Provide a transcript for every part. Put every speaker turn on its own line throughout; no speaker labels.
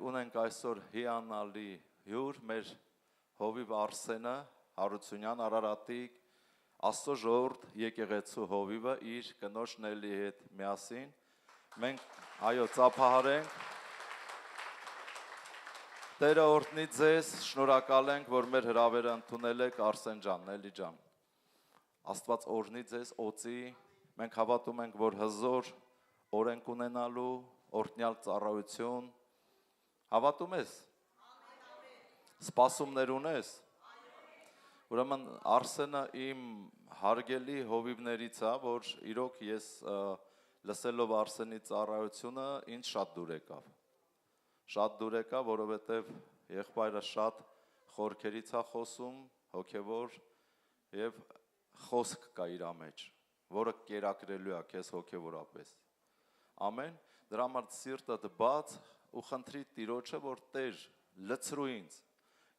ունենք այսօր հիանալի հյուր, մեր հովիվ Արսենը, Հարությունյան Արարատի Աստծո ժողովուրդ եկեղեցու հովիվը իր կնոջ Նելի հետ միասին մենք այո ծափահարենք Տերը օրհնի ձեզ, շնորհակալ ենք, որ մեր հրավերը ընդունել եք Արսեն ջան, Նելի ջան Աստված օրհնի ձեզ, օծի, մենք հավատում ենք, որ հզոր օր ենք ունենալու, օրհնյալ ծառայություն, հավատում ես, սպասումներ ունես, ուրեմն Արսենը իմ հարգելի հովիվներից է, որ իրոք ես լսելով Արսենի ծառայությունը ինձ շատ դուր եկավ, որովհետև եղբայրը շատ խորքերից է խոսում, հոգևոր և խոսք կա իր մեջ, որը կերակրելու է քեզ հոգևորապես, ամեն, դրա համար սիրտդ բաց ու խնդրի Տիրոջը, որ Տեր լցրու ինձ,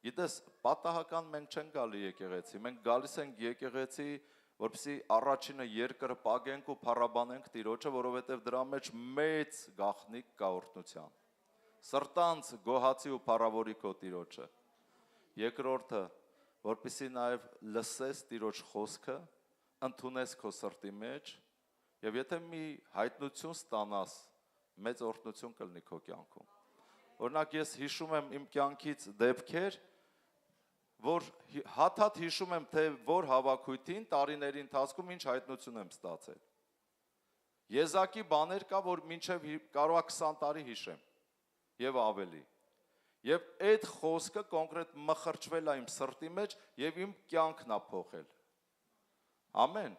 գիտես, պատահական մենք չենք գալի եկեղեցի, մենք գալիս ենք եկեղեցի, որպեսզի առաջինը երկրպագենք ու փառաբանենք Տիրոջը, որովհետև դրա մեջ մեծ գաղտնիք կա օրհնության, սրտանց գոհացի ու փառավորի քո Տիրոջը, երկրորդը, որպեսզի նաև լսես Տիրոջ խոսքը, ընդունես քո սրտի մեջ, և եթե մի հայտնություն ստանաս, մեծ օրհնություն կլինի քո կյանքում, օրինակ ես հիշում եմ իմ կյանքից դեպքեր, որ հատ-հատ հիշում եմ, թե որ հավաքույթին տարիների ընթացքում ինչ հայտնություն եմ ստացել, եզակի բաներ կա, որ մինչև կարող է 20 տարի հիշեմ, և ավելի, և այդ խոսքը կոնկրետ մխրճվել է իմ սրտի մեջ և իմ կյանքն է փոխել, ամեն,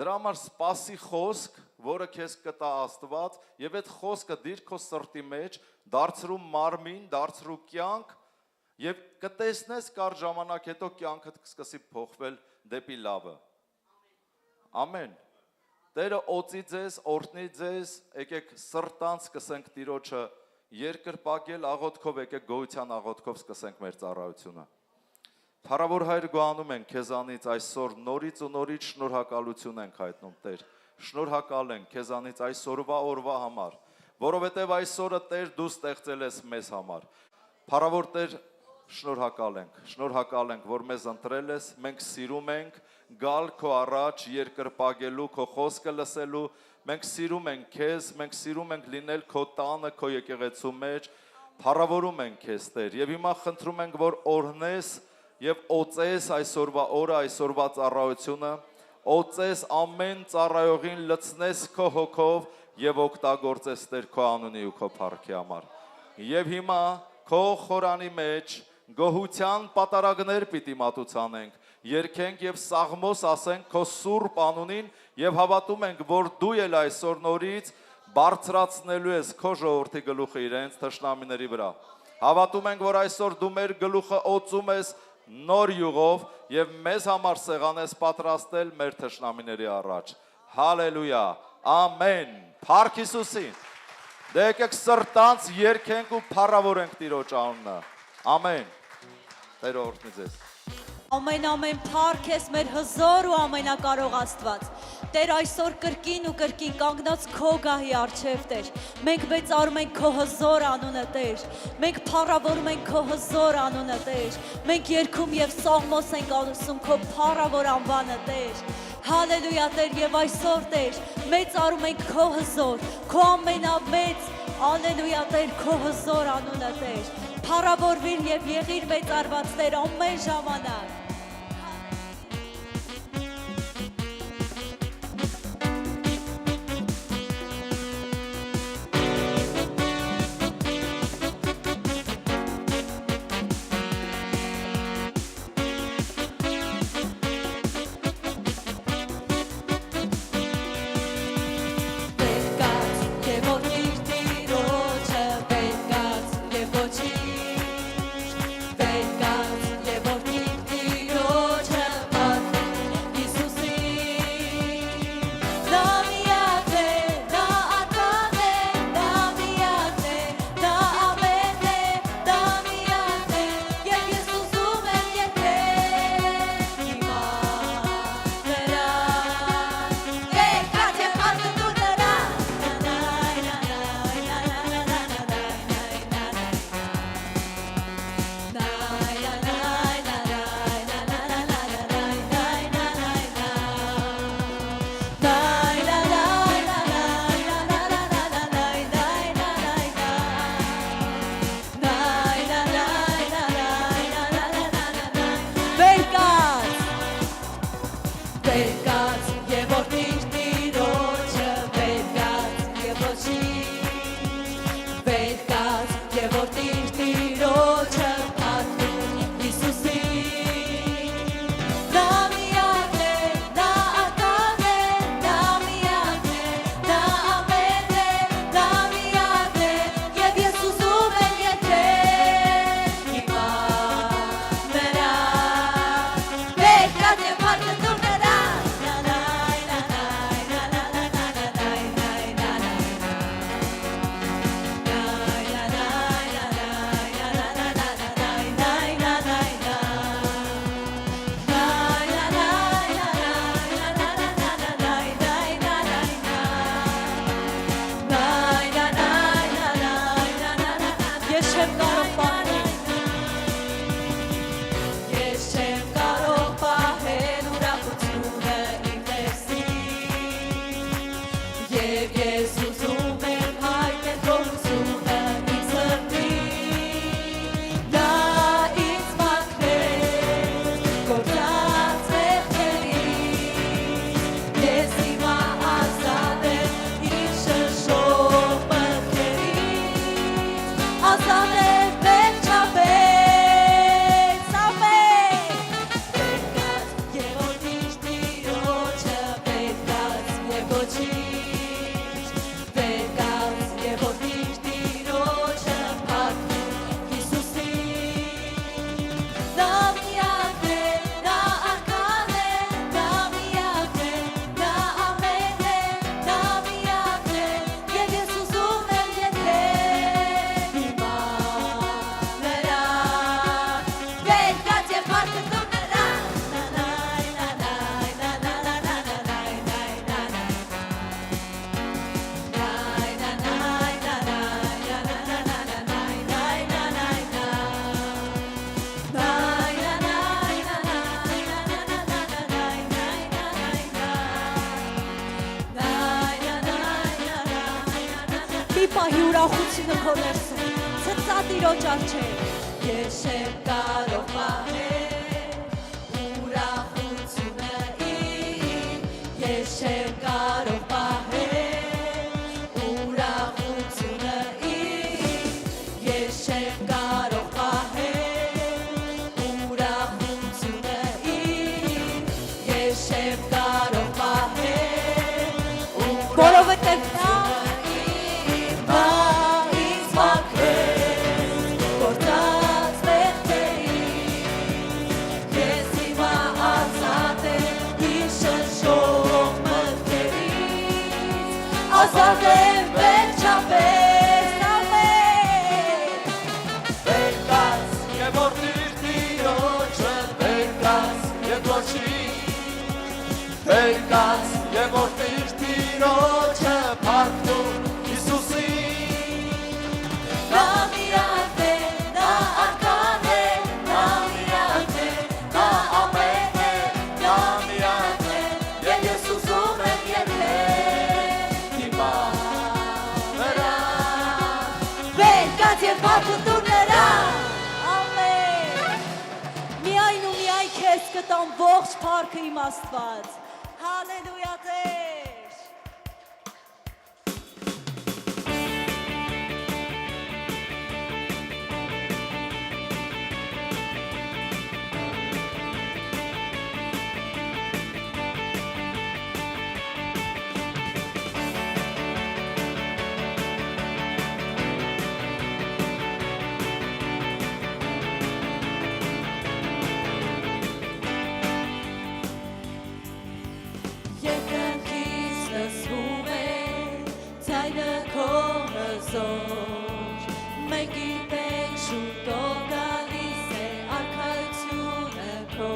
դրա համար սպասի խոսք, որը քեզ կտա Աստված, և այդ խոսքը դիր քո սրտի մեջ, դարձրու մարմին, դարձրու կյանք, և կտեսնես կար ժամանակ հետո կյանքդ կսկսի փոխվել դեպի լավը, ամեն, Տերը օծի ձեզ, օրհնի ձեզ, եկեք սրտանց սկսենք Տիրոջը երկրպագել աղոթքով, եկեք գոհության աղոթքով սկսենք մեր ծառայությունը, Փառավոր Հայր գոհանում ենք քեզանից այսօր նորից ու նորից շնորհակալություն ենք հայտնում Տեր, շնորհակալ ենք քեզանից այսօրվա օրվա համար, որովհետև այսօրը Տեր դու ստեղծել ես մեզ համար, Փառավոր Տեր շնորհակալ ենք, որ մեզ ընտրել ես, մենք սիրում ենք գալ քո առաջ երկրպագելու, քո խոսքը լսելու, մենք սիրում ենք քեզ, մենք սիրում ենք լինել քո տանը, քո եկեղեցու մեջ, փառավորում ենք քեզ Տեր, և հիմա խնդրում ենք, որ օրհնես և օծես այսօրվա օրը, այսօրվա ծառայությունը, օծես ամեն ծառայողին լցնես քո հոգով և օգտագործես Տեր քո անունի ու քո փառքի համար, և հիմա քո խորանի մեջ գոհության պատարագներ պիտի մատուցանենք, երգենք և սաղմոս ասենք քո սուրբ անունին և հավատում ենք, որ դու էլ այսօր նորից բարձրացնելու ես քո ժողովրդի գլուխը իրենց թշնամիների վրա, հավատում ենք, որ այսօր դու մեր գլուխը օծում ես նոր յուղով և մեզ համար սեղան ես պատրաստել մեր թշնամիների առաջ, հալելույա, ամեն, փառք Հիսուսին, դե եկեք սրտանց երգենք ու փառավորենք Տիրոջ անունը, ամեն, Տերը օրհնի ձեզ
Ամեն փառք ես մեր հզոր ու ամենակարող Աստված, Տեր այսօր կրկին ու կրկին կանգնած քո գահի առջև Տեր, մենք մեծարում ենք քո հզոր անունը Տեր, մենք փառավորում ենք քո հզոր անունը Տեր, մենք երգում և սաղմոս ենք ասում քո փառավոր անվանը Տեր, հալելույա Տեր և այսօր Տեր, մեծարում ենք քո հզոր, քո ամենամեծ, ալելույա Տեր, քո հզոր անունը Տեր, փառավորվիր և եղիր մեծարված Տեր ամեն ժամանակ,
Եկած և ոչինչ,
Վերկաց եւ որդիր տիրոջը վերկաց եւ ոչի Վերկաց եւ որդիր տիրոջը փառքում Հիսուսի Նա միակ է, նա ական է, նա միակ է, նա ամեն է, նա միակ է եւ ես ուզում եմ եթեր հիմա նրա Վերկաց եւ փառքում նրա Ես չեմ կարող պահել Ես չեմ կարող պահել ուրախությունը իմ ներսին Եվ ես ուզում եմ հայտնել գոհությունը իմ սրտին Նա ինձ մաքրեց գործած մեղքերից Ես հիմա ազատ եմ իմ շշով մտքերից Ազատ եմ վերջապես Ամեն Վերկաց եւ որդիր տիրոջը Վերկաց եւ ոչինչ Վերկաց եւ որդիր տիրոջը փառքում Հիսուսի Նա միակ է, նա ական է, նա միակ է, նա ամեն է, նա միակ է եւ ես ուզում եմ եթեր հիմա նրա Վերկաց եւ փառքում նրա Մի պահի ուրախությունը քո ներսում, ցցա Տիրոջ առջև Ես չեմ կարող պահել ուրախությունը իմ Ես չեմ կարող պահել ուրախությունը իմ Ես չեմ կարող պահել ուրախությունը իմ Ես չեմ կարող պահել Որովհետև նա Նա ինձ մաքրեց գործած մեղքերից Ես հիմա ազատ եմ իմ շշով մտքերից Ազատ եմ վերջապես ամեն
Վերկաց եւ որդիր տիրոջը Վերկաց եւ ոչինչ Վերկաց եւ որդիր տիրոջը փառքում Հիսուսի
Նա միակ է, նա ական է, նա միակ է, նա ամեն է, նա միակ է Եվ ես ուզում եմ եթեր հիմա նրա Վերկաց եւ փառքում նրա Ամեն Միայն ու միայն քեզ կտամ ողջ փառքը իմ Աստված Հալելույա Տեր Երկնքից լսվում է ձայնը քո հզոր Մենք գիտենք շուտով գալիս է արքայությունը քո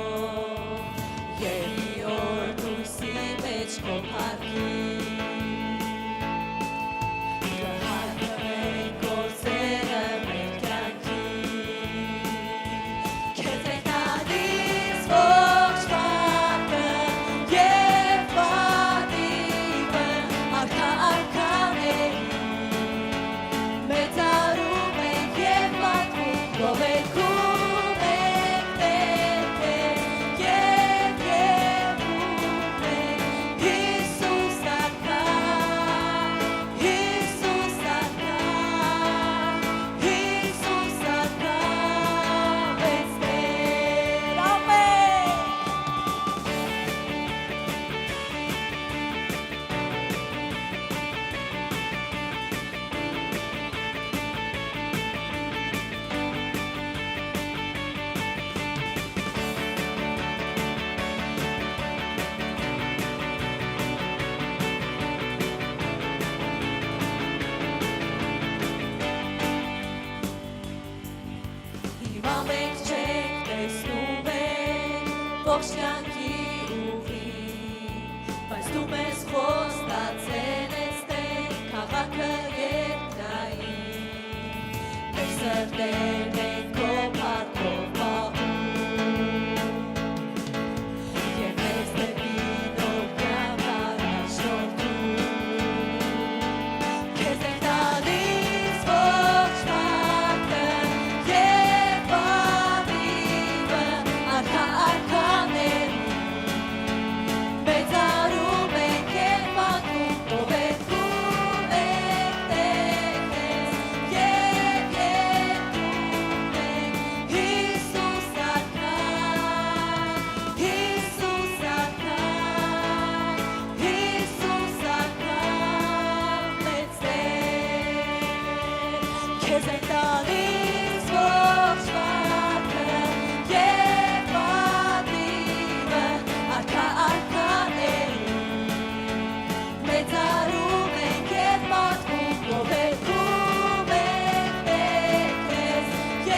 Եվ մի օր դուրսի մեջ քո փառքի Կհայտնվեն գործերը մեր կյանքի Քեզ ենք տալիս ողջ փառքը Եվ պատիվը արքա արքաների ողջ կյանքի ուղին, բայց դու մեզ խոստացել ես Տեր, քաղաքը երկրային, մեր սրտերն են քո փառքով պահում, և մեզ դեպի նոր կյանք առաջնորդում, քեզ ենք տալիս ողջ փառքը և ավիվը, արքա արքաներում, մեծարում ենք և պատմում, ողերգում ենք Տեր քեզ, և երգում ենք Հիսուս արքան, Հիսուս արքան, Հիսուս արքան մեծ Տեր, քեզ ենք տալիս ողջ փառքը և պատիվը, արքա արքաներում, մեծարում ենք և պատմում, ողերգում ենք Տեր քեզ,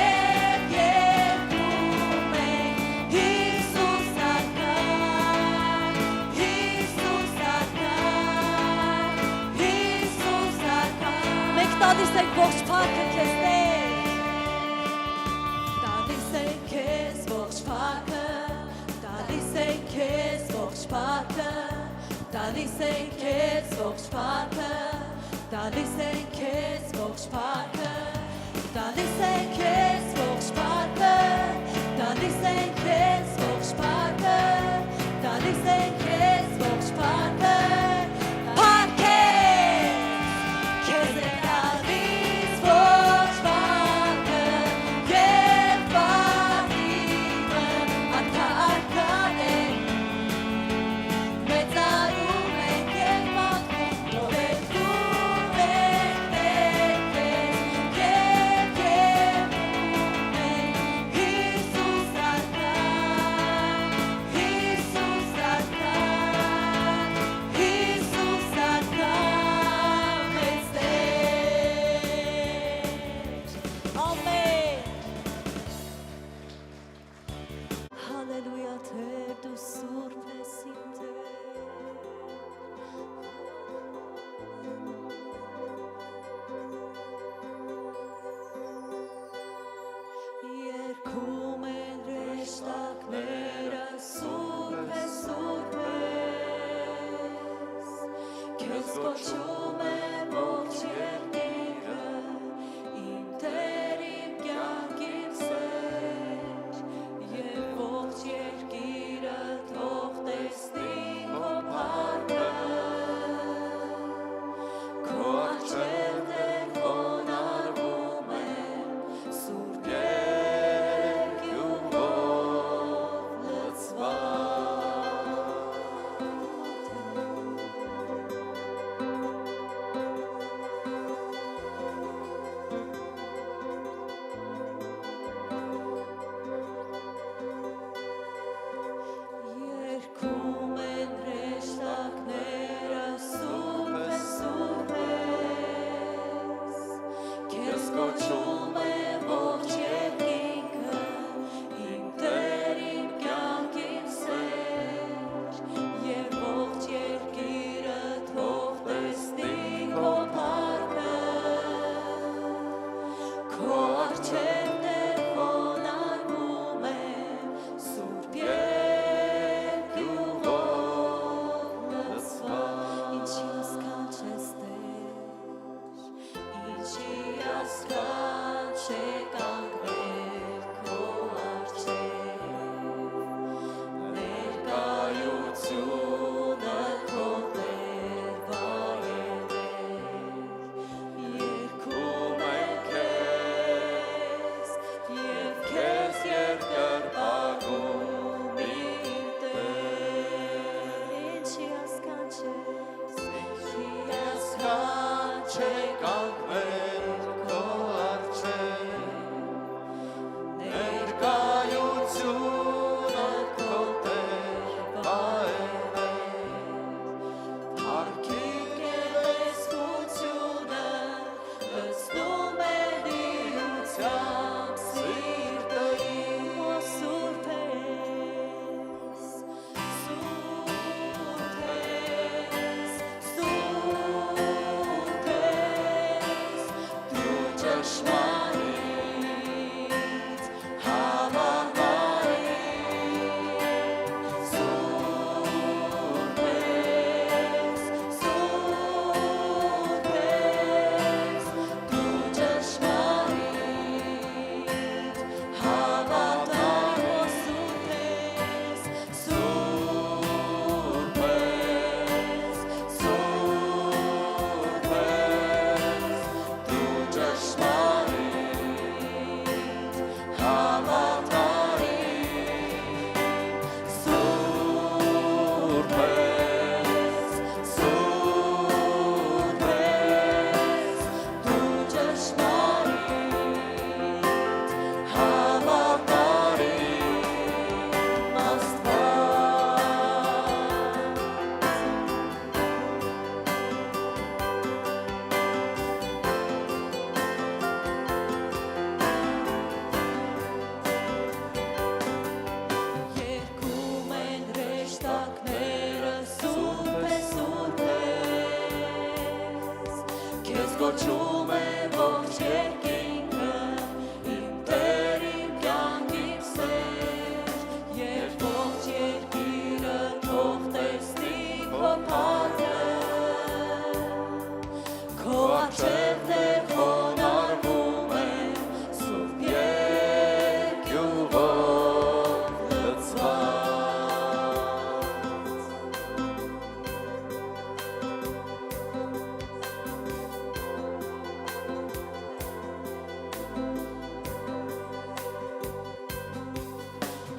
և երգում ենք Հիսուս արքան, Հիսուս արքան, Հիսուս արքան։ Մենք տալիս ենք ողջ փառքը քեզ Տեր, տալիս ենք քեզ ողջ փառքը, տալիս ենք քեզ ողջ փառքը, տալիս ենք քեզ ողջ փառքը, տալիս ենք քեզ ողջ փառքը, տալիս ենք քեզ ողջ փառքը, տալիս ենք քեզ ողջ փառքը, տալիս ենք քեզ ողջ փառքը, քեզ ենք տալիս ողջ փառքը և պատիվը, արքա արքաներում, մեծարում ենք և պատմում, ողերգում ենք Տեր քեզ, և երգում ենք Հիսուս արքան, Հիսուս արքան, Հիսուս արքան մեծ Տեր։ Ամեն։ Հալելույա Տեր, դու սուրբ ես իմ Տեր։ Երգում են հրեշտակները, սուրբ ես, սուրբ ես, քեզ կոչում է ողջ երկիրը, իմ Տեր, իմ կյանք, իմ սեր, և ողջ երկիրը թող տեսնի քո փառքը, քո առջև Տեր խոնարհվում եմ, սուրբ երկյուղով լցված։ Երգում են հրեշտակները, սուրբ ես, սուրբ ես, քեզ կոչում է ողջ երկինքը, իմ Տեր, իմ կյանք, իմ սեր, և ողջ երկիրը թող տեսնի քո փառքը, քո առջև Տեր խոնարհվում եմ, սուրբ երկյուղով լցված։ Ինչի ասքանչ ես Տեր, ինչի ասքանչ է կանգնել քո առջև, ներկայությունը քո Տեր վայելել, երգում ենք քեզ, և քեզ երկրպագում իմ Տեր։ Ինչի ասքանչ ես, ինչի ասքանչ է կանգնել քո առջև, ներկայությունը քո Տեր վայելել, փառքի գեղեցկությունը լցնում է լիությամբ սիրտը իմ, սուրբ ես, գոչում է ողջ երկինքը, իմ Տեր, իմ կյանքիմ Սեր, երբ ողջ երկիրը թող տեսնի քո փառքը, քո առջևներ խոնարհվում են սուրբ երկյուղով լցված։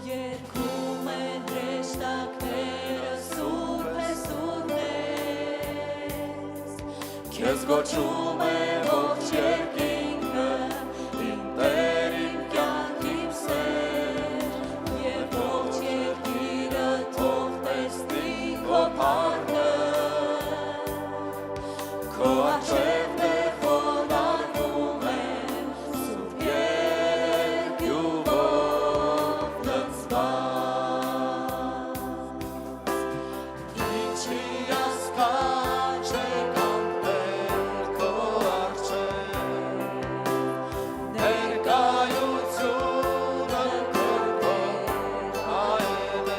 Երգում են հրեշտակները սուրբ է, սուրբ ես, քեզ գոչում է ողջ երկինքը, իմ Տեր, իմ կյանքիմ Սեր, երբ ողջ երկիրը թող տեսնի քո փառքը, քո առջևներ խոնարհվում են սուրբ երկյուղով լցված։ Ինչի ասքանչ է կանգնել քո առջև, ներկայությունը քո հայել է,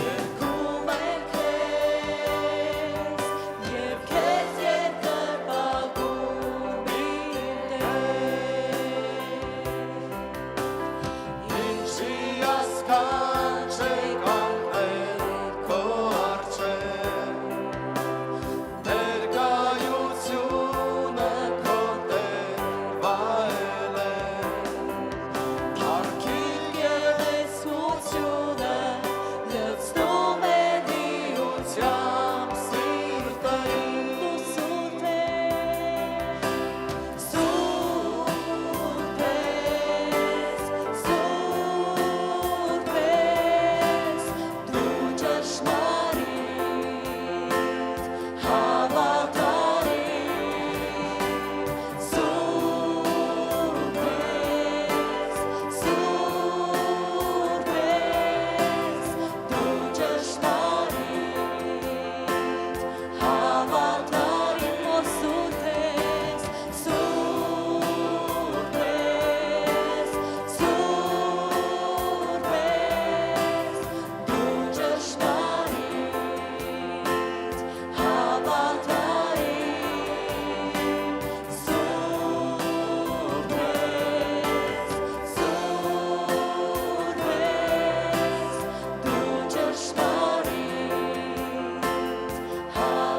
երգում է քեզ, և քեզ երկրպագում իմ Տեր։ Ինչի ասքանչ է կանգնել քո առջև, ներկայությունը քո Տեր վայել է, փառքիդ գեղեցկությունը լցնում է դիությամբ սիրտը իմ, դու սուրբ ես, սուրբ ես, սուրբ ես, դու ճշմարիտ, հավատարիմ, սուրբ ես, սուրբ ես, դու ճշմարիտ, հավատարիմ, ո սուրբ ես, սուրբ ես, սուրբ ես, դու ճշմարիտ,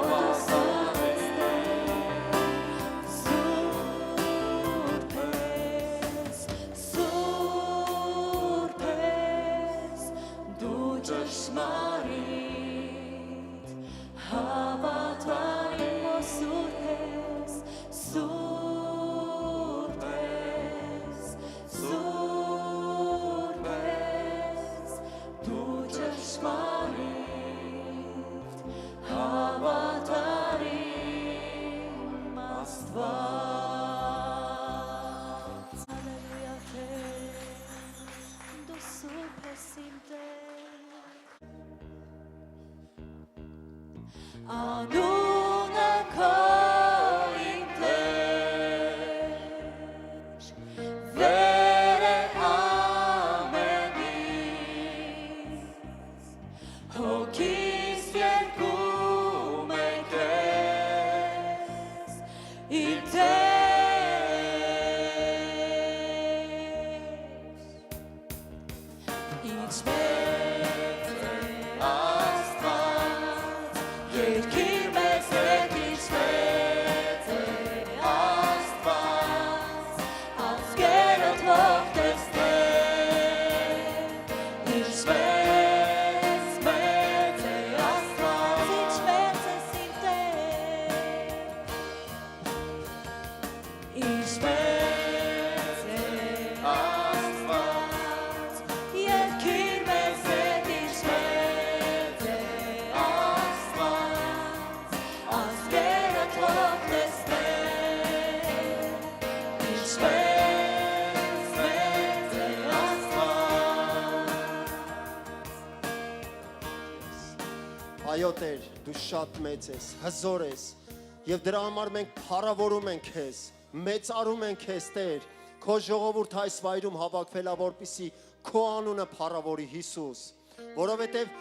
հավատարիմ, սուրբ ես, սուրբ ես, դու ճշմարիտ, հավատարիմ, սուրբ ես, սուրբ ես, սուրբ ես, դու ճշմարիտ, հավատարիմ Աստված։ Հալելույա Տեր, դու սուրբ ես իմ Տեր, անունը քո իմ Տեր, վեր է ամենից, հոգիս երգում է քեզ, իմ Տեր, ինչպես է Աստված, երկիր մեծ հետ ինչպես է Աստված, ազգերը թող տեսնեն, ինչպես մեծ է Աստված, ինչպես ես իմ Տեր, ինչպես է Աստված, երկիր մեծ հետ ինչպես է Աստված, ազգերը թող տեսնեն, ինչպես մեծ է Աստված։
Այո Տեր, դու շատ մեծ ես, հզոր ես, Եվ դրա համար մենք փառավորում ենք քեզ, մեծարում ենք քեզ, Տեր։ Քո ժողովուրդը այս վայրում հավաքվել է, որպեսզի քո անունը փառավորի, Հիսուս, որովհետև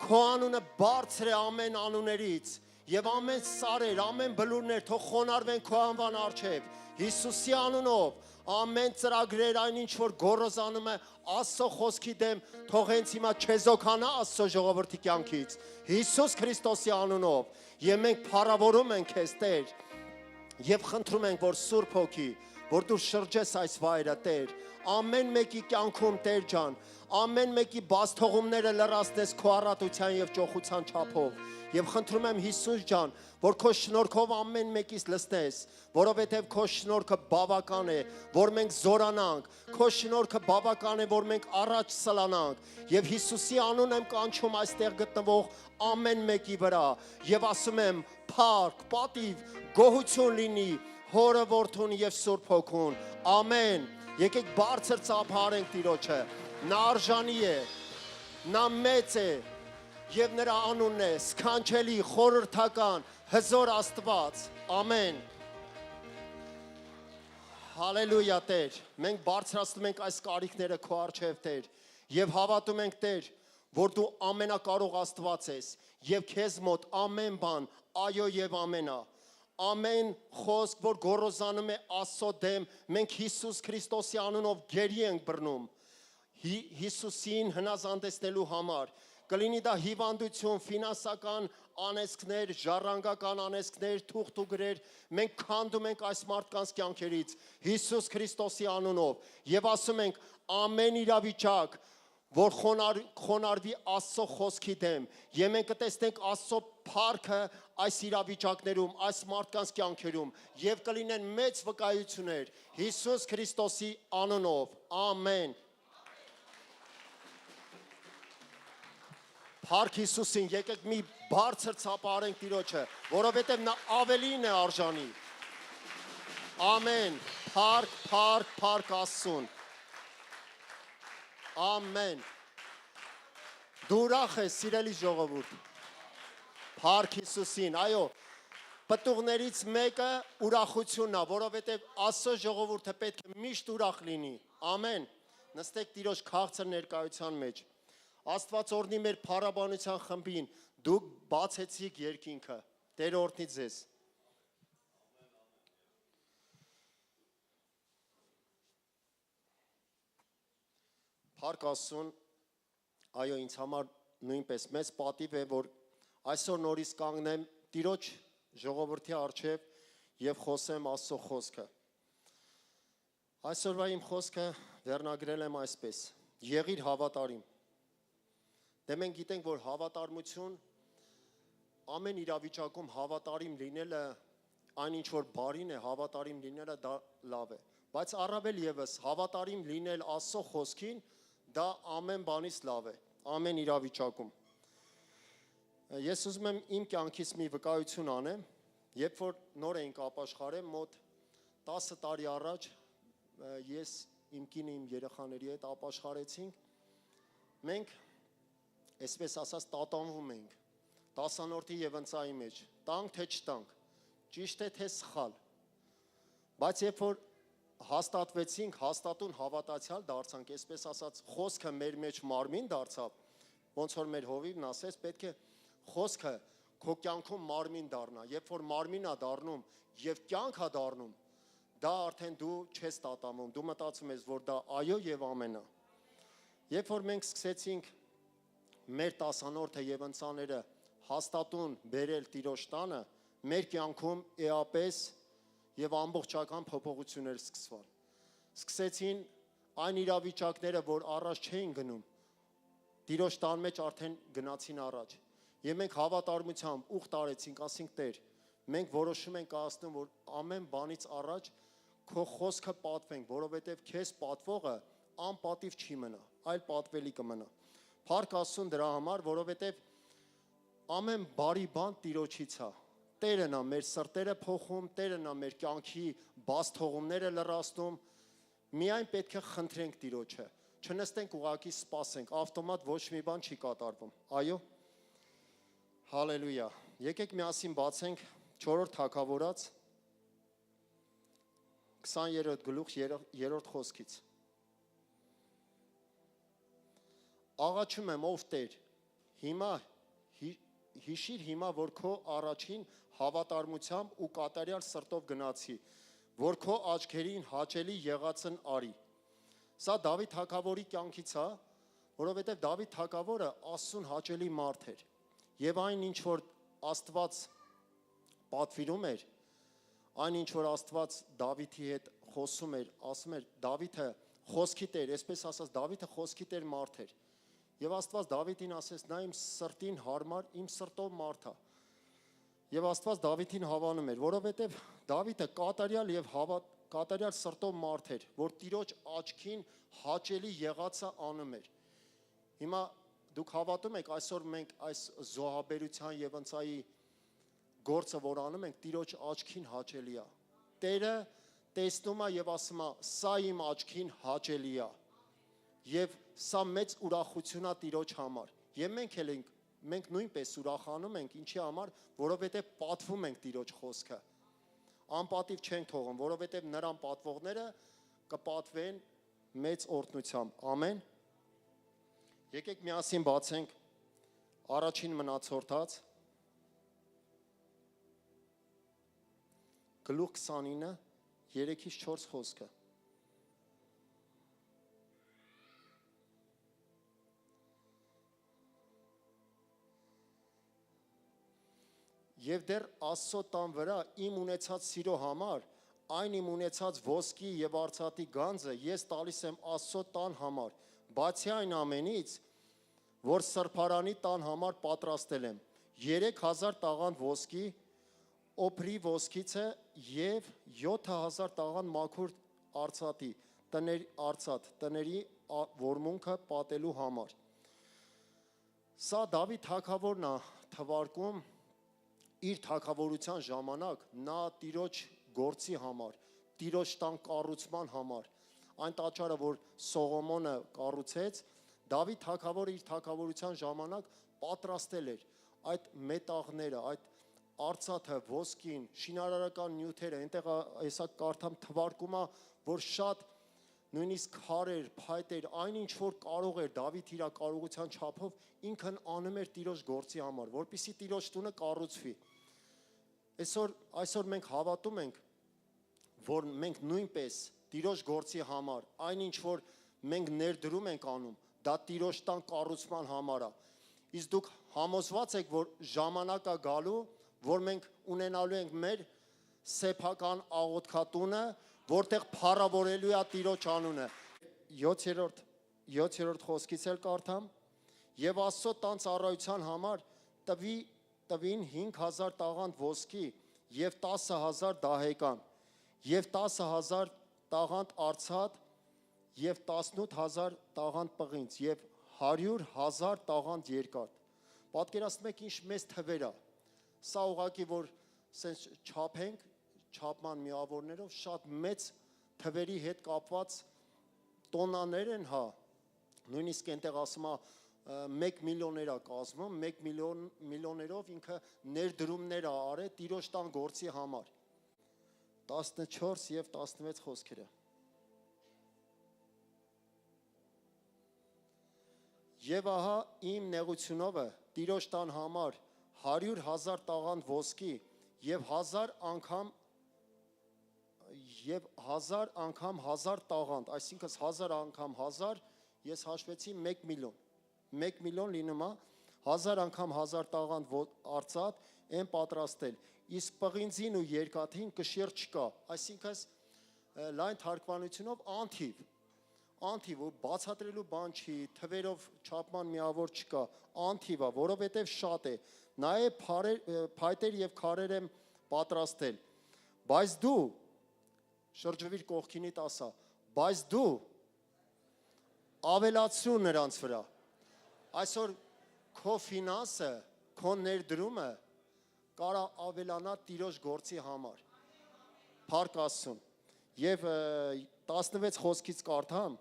քո անունը բարձր է ամեն անուններից, եւ ամեն սարեր, ամեն բլուրներ թող խոնարհվեն քո անվան առջև, Հիսուսի անունով։ Ամեն ծրագրեր, այնինչ որ գոռոզանում է Աստծո խոսքի դեմ, թող հենց հիմա չեզոքանա Աստծո ժողովրդի կյանքից, Հիսուս Քրիստոսի անունով։ Եվ մենք փառավորում ենք քեզ, Տեր, եւ խնդրում ենք, որ Սուրբ Հոգի, որ դու շրջես այս վայրը, Տեր, ամեն մեկի կյանքում, Տեր ջան, ամեն մեկի բացթողումները լրացնես քո առատության եւ ճոխության չափով։ Եվ խնդրում եմ Հիսուս ջան, որ քո շնորհքով ամեն մեկից լսնես, որովհետև քո շնորհքը բավական է, որ մենք զորանանք, քո շնորհքը բավական է, որ մենք առաջ սլանանք։ Եվ Հիսուսի անուն եմ կանչում այստեղ գտնվող ամեն մեկի վրա եւ ասում եմ. փառք, պատիվ, գոհություն լինի Հորը, Որդուն եւ Սուրբ Հոգուն։ Ամեն։ Եկեք բարձր ծափարենք Տիրոջը։ Նա արժանի է, նա մեծ է եւ նրա անունն է սքանչելի, խորհրդական, հզոր Աստված։ Ամեն։ Հալելույա, Տեր։ Մենք բարձրացնում ենք այս կարիքները քո առջև, Տեր, եւ հավատում ենք, Տեր, որ դու ամենակարող Աստված ես եւ քեզ մոտ ամեն բան այո եւ ամենա։ Ամեն խոսք, որ գոռոզանում է Աստծո դեմ, մենք Հիսուս Քրիստոսի անունով գերի ենք բռնում։ Հիսուսին հնազանդեցնելու համար, կլինի դա հիվանդություն, ֆինանսական անեծքներ, ժառանգական անեծքներ, թուղթուգրեր, մենք քանդում ենք այս մարդկանց կյանքերից Հիսուս Քրիստոսի անունով եւ ասում ենք ամեն իրավիճակ, որ խոնարհվի Աստծո խոսքի դեմ, եւ մենք կտեսնենք Աստծո փառքը այս իրավիճակներում, այս մարդկանց կյանքերում եւ կլինեն մեծ վկայություններ Հիսուս Քրիստոսի անունով։ Ամեն։ Փառք Հիսուսին, եկեք մի բարձր ծափարենք Տիրոջը, որովհետև նա ավելին է արժանի։ Ամեն։ Փառք, փառք, փառք Աստծուն։ Ամեն։ Դու ուրախ ես, սիրելի ժողովուրդ։ Փառք Հիսուսին, այո, պտուղներից մեկը ուրախությունն է, որովհետև Աստծո ժողովուրդը պետք է միշտ ուրախ լինի։ Ամեն։ Նստեք Տիրոջ քաղցր ներկայության մեջ։ Աստված օրհնի մեր փառաբանության խմբին, դուք բացեցիք երկինքը, Տեր օրհնի ձեզ։ Փառք Աստծուն, այո, ինձ համար նույնպես մեծ պատիվ է, որ այսօր նորից կանգնեմ Տիրոջ ժողովրդի առջև եւ խոսեմ Աստծո խոսքը։ Այսօրվա իմ խոսքը վերնագրել եմ այսպես. եղիր հավատարիմ։ Դե մենք գիտենք, որ հավատարմություն ամեն իրավիճակում հավատարիմ լինելը, այնինչ որ բարին է, հավատարիմ լինելը դա լավ է, բայց առավել եւս հավատարիմ լինել Աստծո խոսքին, դա ամեն բանից լավ է, ամեն իրավիճակում։ Ես ուզում եմ իմ կյանքից մի վկայություն անեմ, երբ որ նոր էինք ապաշխարել, մոտ 10 տարի առաջ ես իմ կինը, իմ երեխաների հետ ապաշխարեցինք, մենք այսպես ասած տատանվում ենք, տասանորդի եւ ընծայի մեջ, տանք թե չտանք, ճիշտ է թե սխալ, բայց երբ որ հաստատվեցինք, հաստատուն հավատացյալ դարձանք, այսպես ասած խոսքը մեր մեջ մարմին դարձավ, ոնց որ մեր հովիվն ասեց, պետք է խոսքը քո կյանքում մարմին դառնա, երբ որ մարմին է դառնում եւ կյանք է դառնում, դա արդեն դու չես տատանվում, դու մտածում ես, որ դա այո եւ ամեն է։ Երբ որ մենք սկսեցինք մեր տասանորդը եւ ընծաները հաստատուն բերել Տիրոջ տանը, մեր կյանքում էապես եւ ամբողջական փոփոխություններ սկսվան։ Սկսեցին այն իրավիճակները, որ առաջ չէին գնում, Տիրոջ տան մեջ արդեն գնացին առաջ։ Եվ մենք հավատարմությամբ ուխտ արեցինք, ասինք Տեր, մենք որոշում ենք կայացնում, որ ամեն բանից առաջ քո խոսքը պատվենք, որովհետեւ քեզ պատվողը անպատիվ չի մնա, այլ պատվելի կմնա։ Փառք Աստծուն դրա համար, որովհետև ամեն բարի բան Տիրոջից է։ Տերն է մեր սրտերը փոխում, Տերն է մեր կյանքի բացթողումները լրացնում։ Միայն պետք է խնդրենք Տիրոջը, չնստենք ուղակի սպասենք, ավտոմատ ոչ մի բան չի կատարվում։ Այո։ Հալելույա։ Եկեք միասին բացենք 4-րդ Թագավորաց 20-րդ գլուխ 3-րդ խոսքից։ Աղաչում եմ ով Տեր, հիմա հիշիր հիմա, որ քո առաջին հավատարմությամբ ու կատարյալ սրտով գնացի, որ քո աչքերին հաճելի եղածն արի։ Սա Դավիթ թագավորի կյանքից է, որովհետև Դավիթ թագավորը Աստծուն հաճելի մարդ էր։ Եվ այն ինչ որ Աստված պատվիրում էր, այն ինչ որ Աստված Դավիթի հետ խոսում էր, ասում էր Դավիթը խոսքի Տեր, այսպես ասած Դավիթը խոսքի Տեր մարդ էր։ Եվ Աստված Դավիթին ասեց, նա իմ սրտին հարմար, իմ սրտով մարդ է։ Եվ Աստված Դավիթին հավանում էր, որովհետև Դավիթը կատարյալ սրտով մարդ էր, որ Տիրոջ աչքին հաճելի եղածը անում էր։ Հիմա դուք հավատում եք, այսօր մենք այս զոհաբերության եւ ընծայի գործը, որ անում ենք, Տիրոջ աչքին հաճելի է։ Տերը տեսնում է եւ ասում է, սա իմ աչքին հաճելի է։ Եվ սա մեծ ուրախություն է Տիրոջ համար։ Եվ մենք նույնպես ուրախանում ենք, ինչի համար, որովհետև պատվում ենք Տիրոջ խոսքը։ Անպատիվ չենք թողում, որովհետև նրան պատվողները կպատվեն մեծ օրհնությամբ։ Ամեն։ Եկեք միասին բացենք առաջին մնացորդած գլուխ 29 3-ից 4 խոսքը։ Եվ դեռ Աստծո տան վրա իմ ունեցած սիրո համար, այն իմ ունեցած ոսկի եւ արծաթի գանձը ես տալիս եմ Աստծո տան համար, բացի այն ամենից, որ սրբարանի տան համար պատրաստել եմ 3000 տաղանդ ոսկի, օփրի ոսկիցը եւ 7000 տաղանդ մաքուր արծաթի, տների որմունքը պատելու համար։ Սա Դավիթ թագավորն է թվարկում իր թագավորության ժամանակ նա Տիրոջ գործի համար, Տիրոջ տան կառուցման համար, այն տաճարը, որ Սողոմոնը կառուցեց, Դավիթ թագավորը իր թագավորության ժամանակ պատրաստել էր այդ մետաղները, այդ արծաթը, ոսկին, շինարարական նյութերը, այնտեղ հեսա կարդամ թվարկում է, որ շատ նույնիսկ քարեր, փայտեր, այնինչ որ կարող էր Դավիթ իր կարողության չափով ինքն անում էր Տիրոջ գործի համար, որպեսզի Տիրոջ տունը կառուցվի։ Այսօր մենք հավատում ենք, որ մենք նույնպես Տիրոջ գործի համար, այնինչ որ մենք ներդրում ենք անում, դա Տիրոջ տան կառուցման համար է։ Իսկ դուք համոզված եք, որ ժամանակ է գալու, որ մենք ունենալու ենք մեր սեփական աղոթքատունը, որտեղ փառավորելու է Տիրոջ անունը։ 7-րդ խոսքից էլ կարդամ. Եվ Աստծո տան ծառայության համար տվին 5000 տաղանդ ոսկի եւ 10000 դահեկան եւ 10000 տաղանդ արծաթ եւ 18000 տաղանդ պղինձ եւ 100,000 տաղանդ երկաթ։ Պատկերացնում եք ինչ մեծ թվեր է։ Սա ուղղակի որ սենց չափենք չափման միավորներով շատ մեծ թվերի հետ կապված տոնաներ են, հա, նույնիսկ այնտեղ ասում է 1 միլիոներ է կազմում, 1 միլիոներով ինքը ներդրումներ է արել Տիրոջ տան գործի համար։ 14 եւ 16 խոսքերը։ Եվ ահա իմ նեղությունովը Տիրոջ տան համար 100,000 տաղանդ ոսկի եւ 1000 անգամ 1000 տաղանդ, այսինքն 1000 անգամ 1000, ես հաշվեցի 1 միլիոն։ 1 միլիոն լինում է 1000 անգամ 1000 տաղանդ արծաթ են պատրաստել։ Իսկ պղինձին ու երկաթին կշիռ չկա, այսինքն լայն թարգմանությունով անթիվ, որ բացատրելու բան չի, թվերով չափման միավոր չկա, անթիվ է, որովհետև շատ է։ Նաև փայտեր եւ քարեր եմ պատրաստել։ Բայց դու շրջվիր կողքինիդ ասա, բայց դու ավելացրու նրանց վրա։ Այսօր քո ֆինանսը, քո ներդրումը կարա ավելանա Տիրոջ գործի համար։ Փառք Աստծուն։ Եվ 16 խոսքից կարդամ.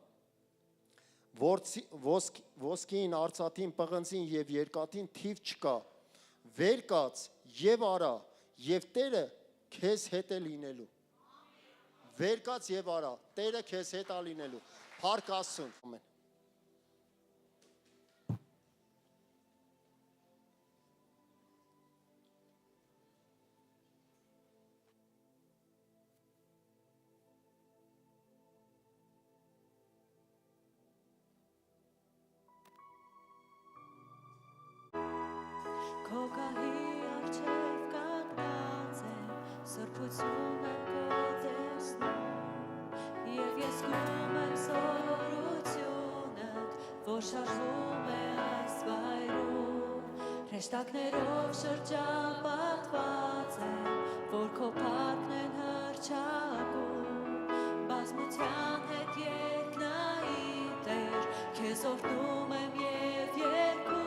ոսկին, արծաթին, պղնձին եւ երկաթին թիվ չկա։ Վեր կաց եւ արա եւ Տերը քեզ հետ է լինելու։ Վեր կաց եւ արա, Տերը քեզ հետ է լինելու։ Փառք Աստծուն։ Ամեն։
Քո գահի առջև կանգնած եմ, սրբություն եմ քո տեսնում, և ես զգում եմ զորությունդ, որ շարժվում է այս վայրում, հրեշտակներով շրջապատված եմ, որ քո փառքն են հռչակում, բազմության հետ երկնայի Տեր, քեզ օրհնում եմ և երգում։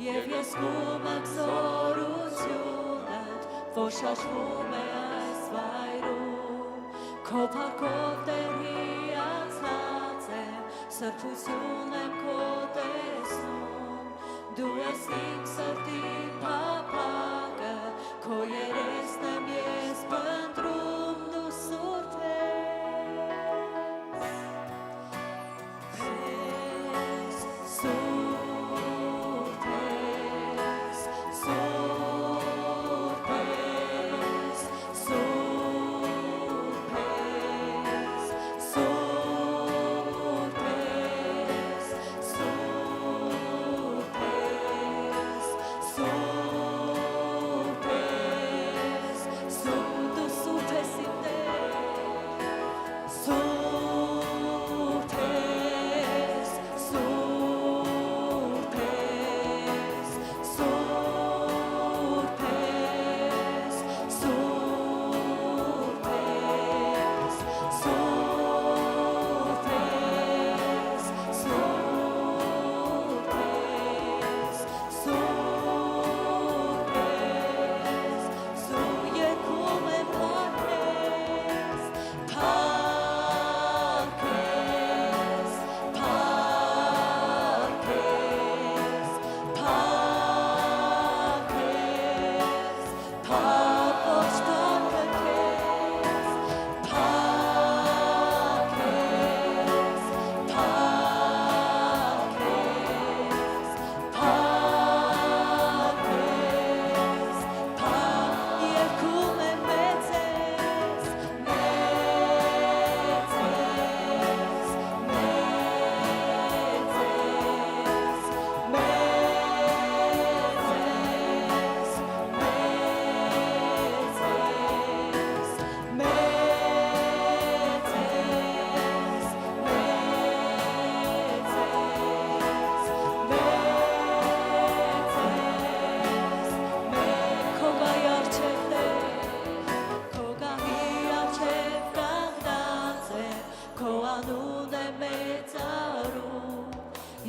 Եվ ես զգում եմ զորությունդ, որ շարժվում է այս վայրում, քո փառքով Տեր հիացած եմ, սրբություն եմ քո տեսնում, դու ես իմ սրտի փափագը, քո երեսն եմ ես փնտրում, դու սուրբ ես,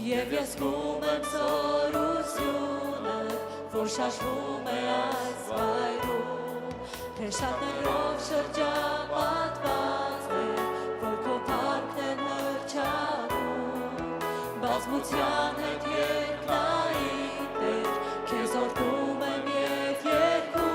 Եվ ես զգում եմ զորությունդ, որ շարժվում է այս վայրում, հրեշտակներով շրջապատված եմ, որ քո փառքն են հռչակում, բազմության հետ երկնայի Տեր, քեզ օրհնում եմ և երկում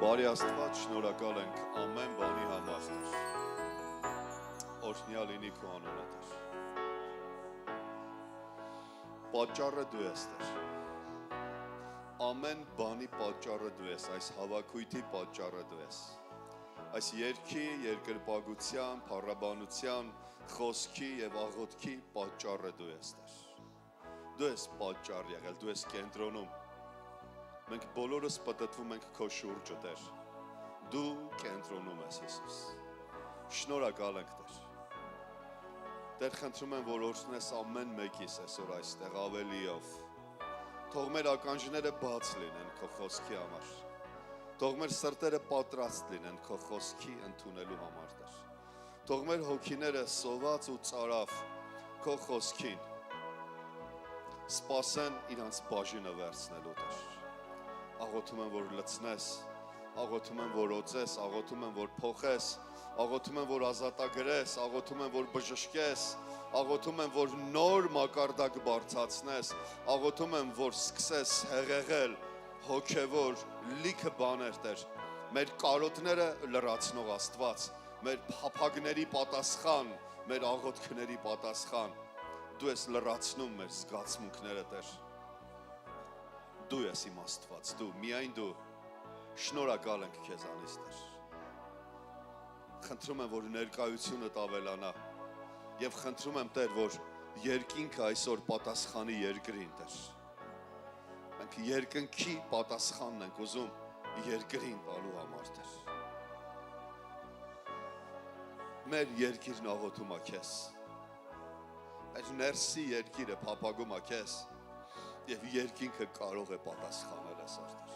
Բարի Աստված, շնորհակալ ենք ամեն բանի համար։ Օրհնյալ լինի քո անունը, Տեր։ Պատճառը դու ես, Տեր։ Ամեն բանի պատճառը դու ես, այս հավաքույթի պատճառը դու ես։ Այս երգի, երկրպագության, փառաբանության, խոսքի եւ աղոթքի պատճառը դու ես, Տեր։ Դու ես պատճառ եղել, դու ես կենտրոնում։ Մենք բոլորս պատտվում ենք քո շուրջը, Տեր։ Դու կենտրոնում ես, Հիսուս։ Շնորհակալ ենք, Տեր։ Տեր, խնդրում եմ, որ օրհնես ամեն մեկիս այսօր այստեղ ավելիով։ Թող մեր ականջները բաց լինեն քո խոսքի համար։ Թող մեր սրտերը պատրաստ լինեն քո խոսքի ընդունելու համար, Տեր։ Թող մեր հոգիները սոված ու ծարավ քո խոսքին սպասեն իրանց բաժինը վերցնելու, Տեր։ Աղոթում եմ, որ լցնես, աղոթում եմ, որ օծես, աղոթում եմ, որ փոխես, աղոթում եմ, որ ազատագրես, աղոթում եմ, որ բժշկես, աղոթում եմ, որ նոր մակարդակ բարձրացնես, աղոթում եմ, որ սկսես հեղեղել հոգևոր լիքը բաներ, Տեր, մեր կարոտները լրացնող Աստված, մեր փափագների պատասխան, մեր աղոթքների պատասխան, դու ես լրացնում մեր զգացմունքները, Տեր։ Դու ես իմ Աստված, դու, միայն դու, շնորհակալ ենք քեզանից, Տեր։ Խնդրում եմ, որ ներկայությունդ ավելանա եւ խնդրում եմ, Տեր, որ երկինքը այսօր պատասխանի երկրին, Տեր։ Մենք երկնքի պատասխանն ենք ուզում երկրին տալու համար, Տեր։ Մեր երկիրն աղոթում է քեզ։ Մեր ներսի երկիրը փափագում է քեզ եւ երկինքը կարող է պատասխանել այսօր, Տեր։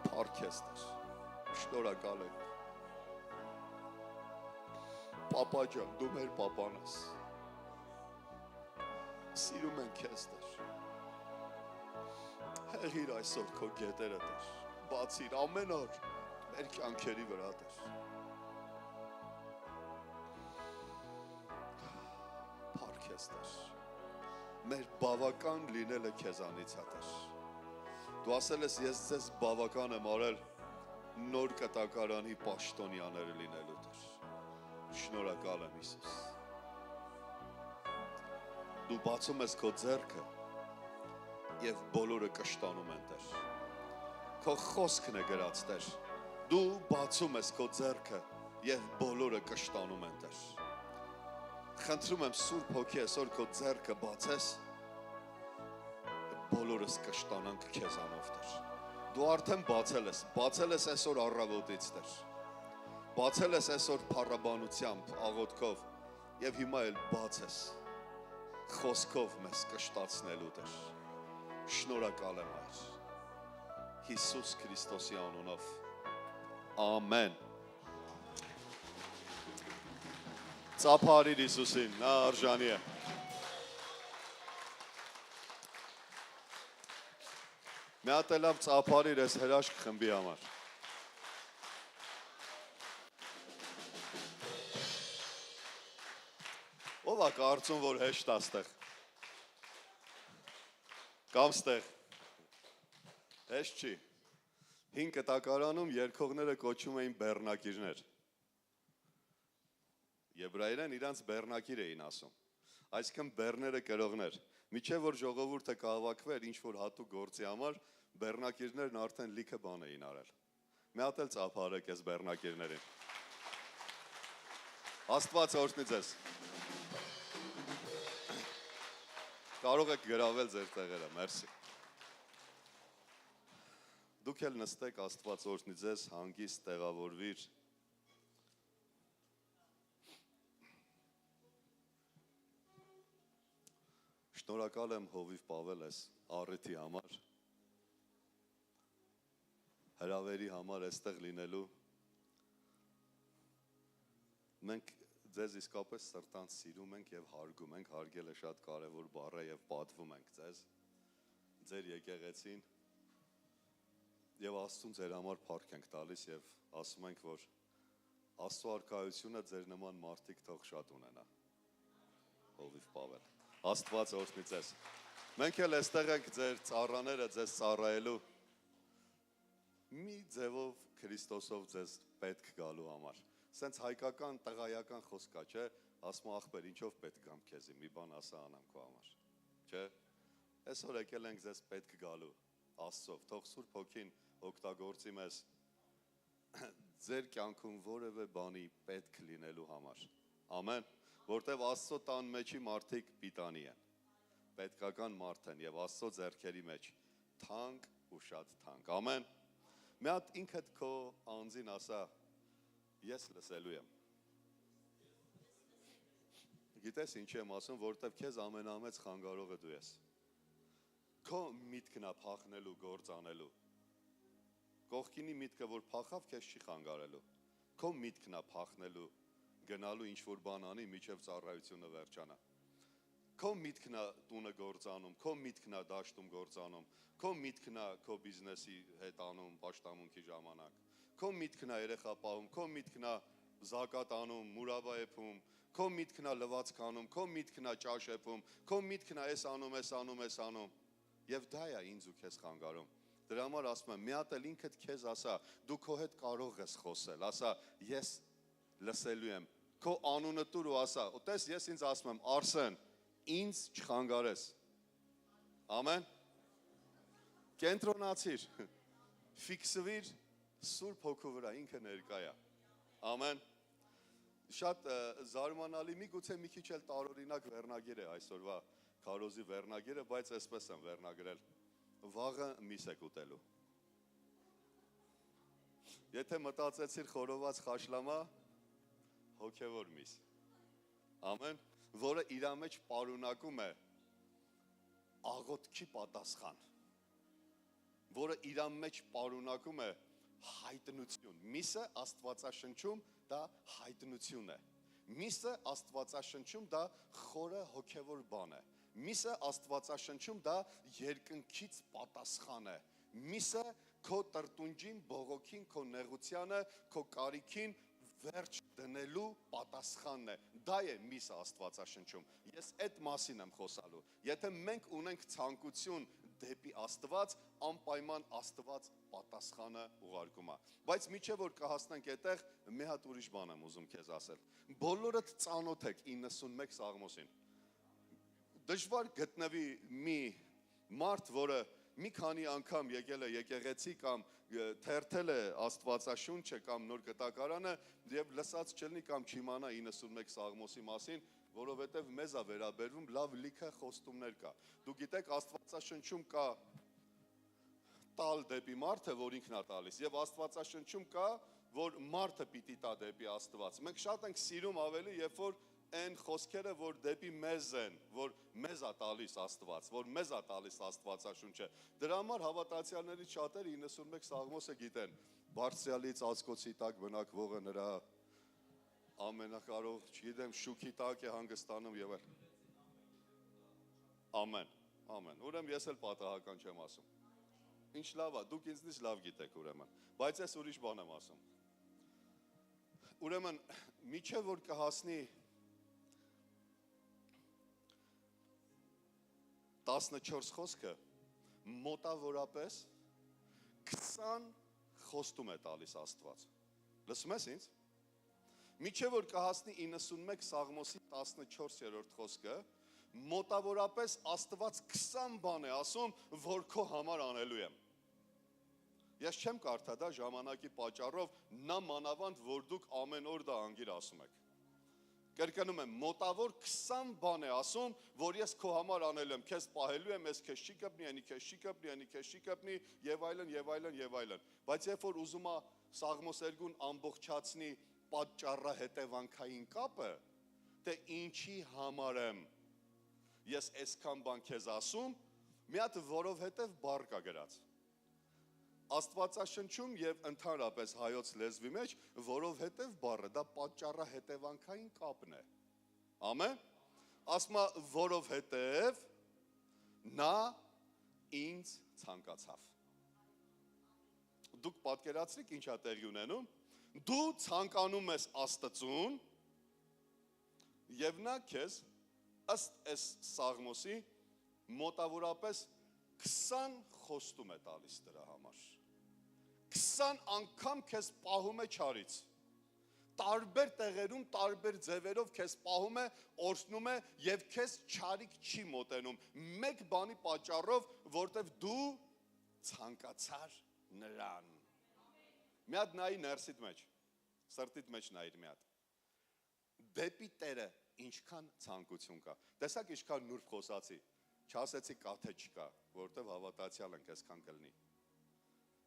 Փառք քեզ, Տեր։ Շնորհակալ ենք։ Պապա ջան, դու մեր պապան ես։ Սիրում ենք քեզ, Տեր։ Հեղիր այսօր քո գետերը, Տեր։ Բացիր ամեն օր մեր կյանքերի վրա, Տեր։ Փառք քեզ, Տեր։ Մեր բավական լինելը քեզանից է, Տեր։ Դու ասել ես, ես ձեզ բավական եմ արել նոր կտակարանի պաշտոնյաները լինելու, Տեր։ Շնորհակալ եմ, Հիսուս։ Դու բացում ես քո ձեռքը եւ բոլորը կշտանում են, Տեր։ Քո խոսքն է գրած, Տեր։ Դու բացում ես քո ձեռքը եւ բոլորը կշտանում են, Տեր։ Խնդրում եմ Սուրբ Հոգի այսօր քո ձեռքը բացես, բոլորս կշտանանք քեզանով, Տեր։ Դու արդեն բացել ես այսօր առավոտից, Տեր։ Բացել ես այսօր փառաբանությամբ, աղոթքով եւ հիմա էլ բաց ես խոսքով մեզ կշտացնելու, Տեր։ Շնորհակալ եմ, Հայր։ Հիսուս Քրիստոսի անունով։ Ամեն։ Ծափարիր Հիսուսին, նա արժանի է։ Մի հատ էլ լավ ծափարիր ես հրաշք խմբի համար։ Ով է կարծում, որ հեշտ է ստեղ։ Կամ ստեղ։ Հեշտ չի։ Հին կտակարանում երգողները կոչում էին բեռնակիրներ։ Եբրայերեն իրանց բեռնակիր էին ասում։ Այսինքն բեռները կրողներ։ Միջև որ ժողովուրդը կհավաքվեր ինչ-որ հատուկ գործի համար, բեռնակիրներն արդեն լիքը բան էին արել։ Մի հատ էլ ծափարեք ես բեռնակիրներին։ Աստված օրհնի ձեզ։ Կարող եք գրավել ձեր տեղերը, մերսի։ Դուք էլ նստեք, Աստված օրհնի ձեզ, հանգիստ տեղավորվիր։ Շնորհակալ եմ Հովիվ Պավել ես առիթի համար, հրավերի համար այստեղ լինելու։ Մենք ձեզ իսկապես սրտանց սիրում ենք եւ հարգում ենք, հարգելը շատ կարեւոր բառ է եւ պատվում ենք ձեզ, ձեր եկեղեցին եւ Աստծուն ձեր համար փառք ենք տալիս եւ ասում ենք, որ Աստծո արքայությունը ձեր նման մարդիկ թող շատ ունենա։ Հովիվ Պավել։ Աստված օրհնի ձեզ։ Մենք էլ այստեղ ենք ձեր ծառաները ձեզ ծառայելու մի ձևով Քրիստոսով ձեզ պետք գալու համար։ Սենց հայկական տղայական խոսք կա, չէ, ասում ախպեր, ինչով պետք գամ քեզի, մի բան ասա անեմ քո համար, չէ։ Այսօր եկել ենք ձեզ պետք գալու Աստծով, թող Սուրբ Հոգին օգտագործի մեզ ձեր կյանքում որևէ բանի պետք լինելու համար։ Ամեն, որտև Աստծո տան մեջի մարդիկ պիտանի են, պետքական մարդ են և Աստծո ձեռքերի մեջ թանկ ու շատ թանկ, ամեն։ Մի հատ ինքդ քո անձին ասա, ես լսելու եմ։ Գիտես ինչ եմ ասում, որտև քեզ ամենամեծ խանգարողը դու ես։ Քո միտքն է փախնելու, գործ անելու։ Կողքինի միտքը, որ փախավ, քեզ չի խանգարելու։ Քո միտքն է փախնելու, գնալու ինչ-որ բան անի, միջև ծառայությունը վերջանա։ Քո միտքն է տունը գործանում, քո միտքն է դաշտում գործանում, քո միտքն է քո բիզնեսի հետ անում, պաշտամունքի ժամանակ, քո միտքն է երեխա պահում, քո միտքն է զակատ անում, մուրավա եփում, քո միտքն է լվացք անում, քո միտքն է ճաշ եփում, քո միտքն է էս անում, եւ դա է ինձ ու քեզ խանգարում։ Դրա համար ասում եմ, մի հատ էլ ինքդ քեզ ասա, դու քո հետ կարող ես խոսել, ասա, ես լսելու եմ, քո անունը տուր ու ասա, ուտես ես ինձ ասում եմ, Արսեն, ինձ չխանգարես։ Ամեն։ Կենտրոնացիր, ֆիքսվիր Սուրբ Հոգու վրա, ինքը ներկա է։ Ամեն։ Շատ զարմանալի, միգուցե մի քիչ էլ տարօրինակ վերնագիր է այսօրվա քարոզի վերնագիրը, բայց այսպես եմ վերնագրել։ Վաղը միս եք ուտելու։ Եթե մտածեցիր խորոված խաշլամա, հոգևոր միս։ Ամեն, որը իր մեջ պարունակում է աղոթքի պատասխան, որը իր մեջ պարունակում է հայտնություն։ Միսը Աստվածաշնչում դա հայտնություն է։ Միսը Աստվածաշնչում դա խորը հոգևոր բան է։ Միսը Աստվածաշնչում դա երկնքից պատասխան է։ Միսը քո տրտունջին, բողոքին, քո նեղությանը, քո կարիքին վերջ դնելու պատասխանն է։ Դա է միսը Աստվածաշնչում։ Ես այդ մասին եմ խոսալու։ Եթե մենք ունենք ցանկություն դեպի Աստված, անպայման Աստված պատասխանը ուղարկում է։ Բայց միջև որ կհասնենք այդտեղ, մի հատ ուրիշ բան եմ ուզում քեզ ասել։ Բոլորդ ծանոթ եք 91 Սաղմոսին։ Դժվար գտնվի մի մարդ, որը մի քանի անգամ եկել է եկեղեցի կամ թերթել է Աստվածաշունչը կամ նոր կտակարանը եւ լսած չլինի կամ չիմանա 91 Սաղմոսի մասին, որովհետեւ մեզ է վերաբերվում լավ լիքը խոստումներ կա։ Դու գիտեք Աստվածաշնչում կա տալ դեպի մարդը, որ ինքն է տալիս, եւ Աստվածաշնչում կա, որ մարդը պիտի տա դեպի Աստված։ Մենք շատ ենք սիրում ավելի, երբ որ այն խոսքերը, որ դեպի մեզ են, որ մեզ է տալիս Աստված, որ մեզ է տալիս Աստվածաշունչը։ Դրա համար հավատացյալներից շատերը 91 Սաղմոսը գիտեն։ Բարձրյալի ծածկոցի տակ բնակվողը նրա ամենակարող, չգիտեմ, շուքի տակ է հանգստանում եւ այլ։ Ամեն, ամեն։ Ուրեմն ես էլ պատահական չեմ ասում։ Ինչ լավ է, դուք ինձնից լավ գիտեք ուրեմն, բայց ես ուրիշ բան եմ ասում։ Ուրեմն, միջև որ կհասնի 14 խոսքը մոտավորապես 20 խոստում է տալիս Աստված։ Լսում ես ինձ։ Միջև որ կհասնի 91 Սաղմոսի 14-րդ խոսքը, մոտավորապես Աստված 20 բան է ասում, որ քո համար անելու եմ։ Ես չեմ կարդա դա ժամանակի պատճառով, նա մանավանդ, որ դուք ամեն օր դա անգիր ասում եք։ Կրկնում եմ, մոտավոր 20 բան է ասում, որ ես քո համար անելու եմ, քեզ պահելու եմ, ես քեզ չի կպնի, անի քեզ չի կպնի, անի քեզ չի կպնի, եւ այլն, եւ այլն, եւ այլն։ Բայց երբ որ ուզում է Սաղմոս 2-ն ամբողջացնի պատճառահետևանքային կապը, թե ինչի համար եմ ես այսքան բան քեզ ասում, մի հատ որովհետև բառ կա գրած։ Աստվածաշնչում եւ ընդհանրապես հայոց լեզվի մեջ որովհետև բառը դա պատճառահետևանքային կապն է։ Ամեն։ Ասма որովհետև նա ինձ ցանկացավ։ Դուք պատկերացրիք ինչա տեղի ունենում։ Դու ցանկանում ես Աստծուն եւ նա քեզ ըստ այս Սաղմոսի մոտավորապես 20 խոստում է տալիս դրա համար։ 20 անգամ քեզ պահում է չարից։ Տարբեր տեղերում, տարբեր ձևերով քեզ պահում է, օրհնում է եւ քեզ չարիք չի մոտենում։ Մեկ բանի պատճառով, որտեվ դու ցանկացար նրան։ Մի հատ նայի ներսիդ մեջ, սրտիդ մեջ նայիր մի հատ։ Դեպի Տերը ինչքան ցանկություն կա։ Տեսակ ինչքան նուրբ խոսացի։ Չասեցի կաթե չկա, որտեվ հավատացյալ ենք այսքան կլինի։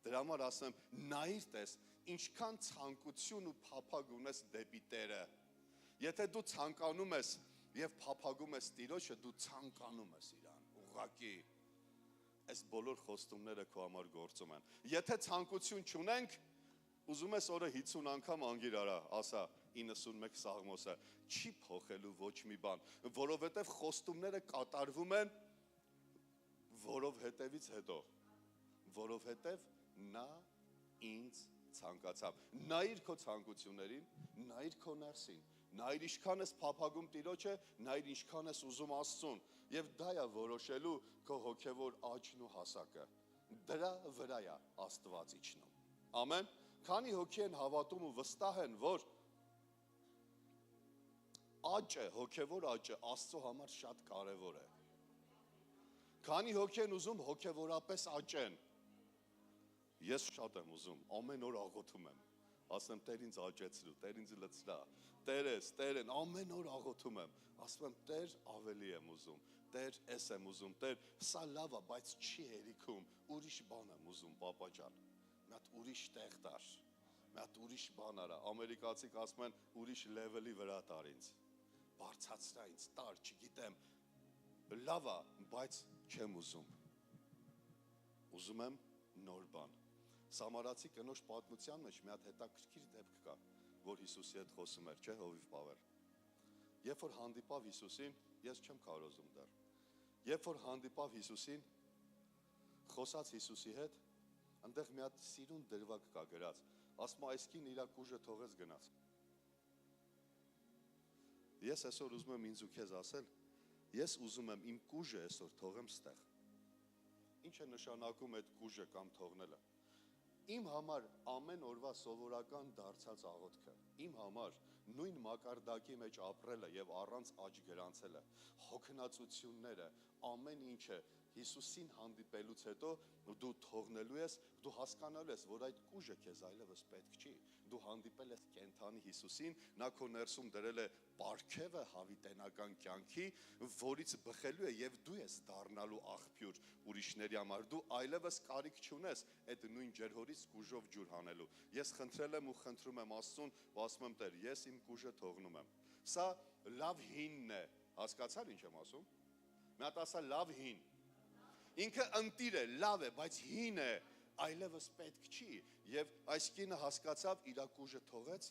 Դրա համար ասեմ, նայիր տես, ինչքան ցանկություն ու փափագ ունես դեպի Տերը։ Եթե դու ցանկանում ես եւ փափագում ես Տիրոջը, դու ցանկանում ես իրան։ Ուղղակի այս բոլոր խոստումները քո համար գործում են։ Եթե ցանկություն չունենք, ուզում ես օրը 50 անգամ անգիր արա, ասա 91 Սաղմոսը, չի փոխելու ոչ մի բան, որովհետեւ խոստումները կատարվում են որովհետևից հետո, որովհետև նա ինձ ցանկացավ։ Նայիր քո ցանկություններին, նայիր քո ներսին, նայիր ինչքան ես փափագում Տիրոջը, նայիր ինչքան ես ուզում Աստծուն, եւ դա է որոշելու քո հոգեվոր աճն ու հասակը։ Դրա վրա է Աստված իջնում։ Ամեն։ Քանի հոգի են հավատում ու վստահ են, որ աճը, հոգեվոր աճը Աստծո համար շատ կարևոր է։ Քանի հոգի են ուզում հոգևորապես աճեն։ Ես շատ եմ ուզում, ամեն օր աղոթում եմ, ասեմ Տեր ինձ աճեցրու, Տեր ինձ լցրա, Տեր են, ամեն օր աղոթում եմ, ասում եմ Տեր ավելի եմ ուզում, Տեր էս եմ ուզում, Տեր սա լավ է, բայց չի հերիքում, ուրիշ բան եմ ուզում, պապա ջան, մի հատ ուրիշ տեղ տար, մի հատ ուրիշ բան արա, ամերիկացիք ասում են ուրիշ լևելի վրա տար ինձ, բարձրացրա ինձ, տար, չգիտեմ, լավ է, բայց չեմ ուզում, ուզում եմ նոր բան։ Սամարացի կնոջ պատմության մեջ մի հատ հետաքրքիր դեպք կա, որ Հիսուսի հետ խոսում էր, չէ՞ Հովիվ Պավեր։ Երբ որ հանդիպավ Հիսուսին, ես չեմ կարոզում դեռ։ Երբ որ հանդիպավ Հիսուսին, խոսած Հիսուսի հետ, այնտեղ մի հատ սիրուն դրվագ կա գրած, ասում է այս կին իր կուժը թողեց գնաց։ Ես այսօր ուզում եմ ինձ ու քեզ ասել, ես ուզում եմ իմ կուժը այսօր թողեմ ստեղ։ Ինչ է նշանակում այդ կուժը կամ թողնելը։ Իմ համար ամեն օրվա սովորական դարձած աղոթքը, իմ համար նույն մակարդակի մեջ ապրելը եւ առանց աճ գրանցելը, հոգնածությունները, ամեն ինչը Հիսուսին հանդիպելուց հետո դու թողնելու ես, դու հասկանալու ես, որ այդ կուժը քեզ այլևս պետք չի։ Դու հանդիպել ես կենթանի Հիսուսին, նա քո ներսում դրել է պարգևը հավիտենական կյանքի, որից բխելու է եւ դու ես դառնալու աղբյուր ուրիշների համար։ Դու այլևս կարիք չունես այդ նույն ջրհորից կուժով ջուր հանելու։ Ես խնդրել եմ ու խնդրում եմ Աստծուն, ու ասում եմ Տեր, ես իմ կուժը թողնում եմ։ Սա լավ հինն է, հասկացա՞ր ինչ եմ ասում։ Մի հատ ասա լավ հին։ Ինքը ընտիր է, լավ է, բայց հին է, այլևս պետք չի։ Եվ այս կինը հասկացավ, իր կուժը թողեց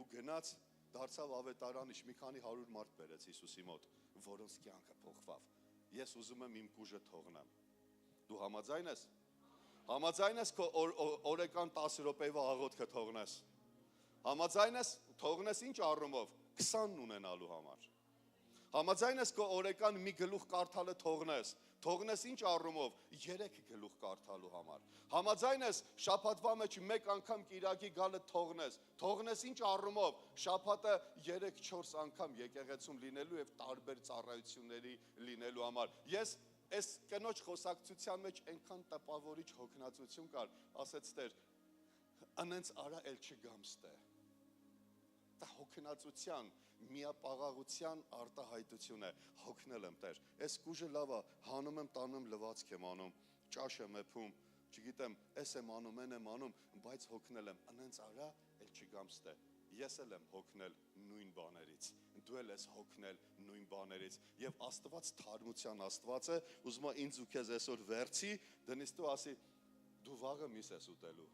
ու գնաց դարձավ ավետարանիչ, մի քանի 100 մարդ բերեց Հիսուսի մոտ, որոնց կյանքը փոխվավ։ Ես ուզում եմ իմ կուժը թողնեմ։ Դու համաձայն ես։ Համաձայն ես քո օրական 10 րոպեվա աղոթքը թողնես։ Համաձայն ես թողնես ինչ առումով 20 ունենալու համար։ Համաձայն ես քո օրական մի գլուխ կարդալը թողնես ինչ առումով 3 գլուխ կարդալու համար։ Համաձայն ես շաբաթվա մեջ մեկ անգամ կիրակի գալը թողնես ինչ առումով շաբաթը 3-4 անգամ եկեղեցում լինելու եւ տարբեր ծառայությունների լինելու համար։ Ես այս կնոջ խոսակցության մեջ այնքան տպավորիչ հոգնածություն կար, ասեց Տեր, անենց արա էլ չգամ ստե։ Դա հոգնածության, միապաղաղության արտահայտություն է, հոգնել եմ Տեր, այս կուժը լավ է, հանում եմ, տանում եմ, լվացք եմ անում, ճաշ եմ եփում, չգիտեմ, այս եմ անում, այն եմ անում, բայց հոգնել եմ, անենց արա էլ չգամ ստե։ Ես էլ եմ հոգնել նույն բաներից, դու էլ ես հոգնել նույն բաներից եւ Աստված թարմության Աստվածը ուզում է ինձ ու քեզ այսօր վերցի, դնից դու ասի դու վաղը միս ես ուտելու։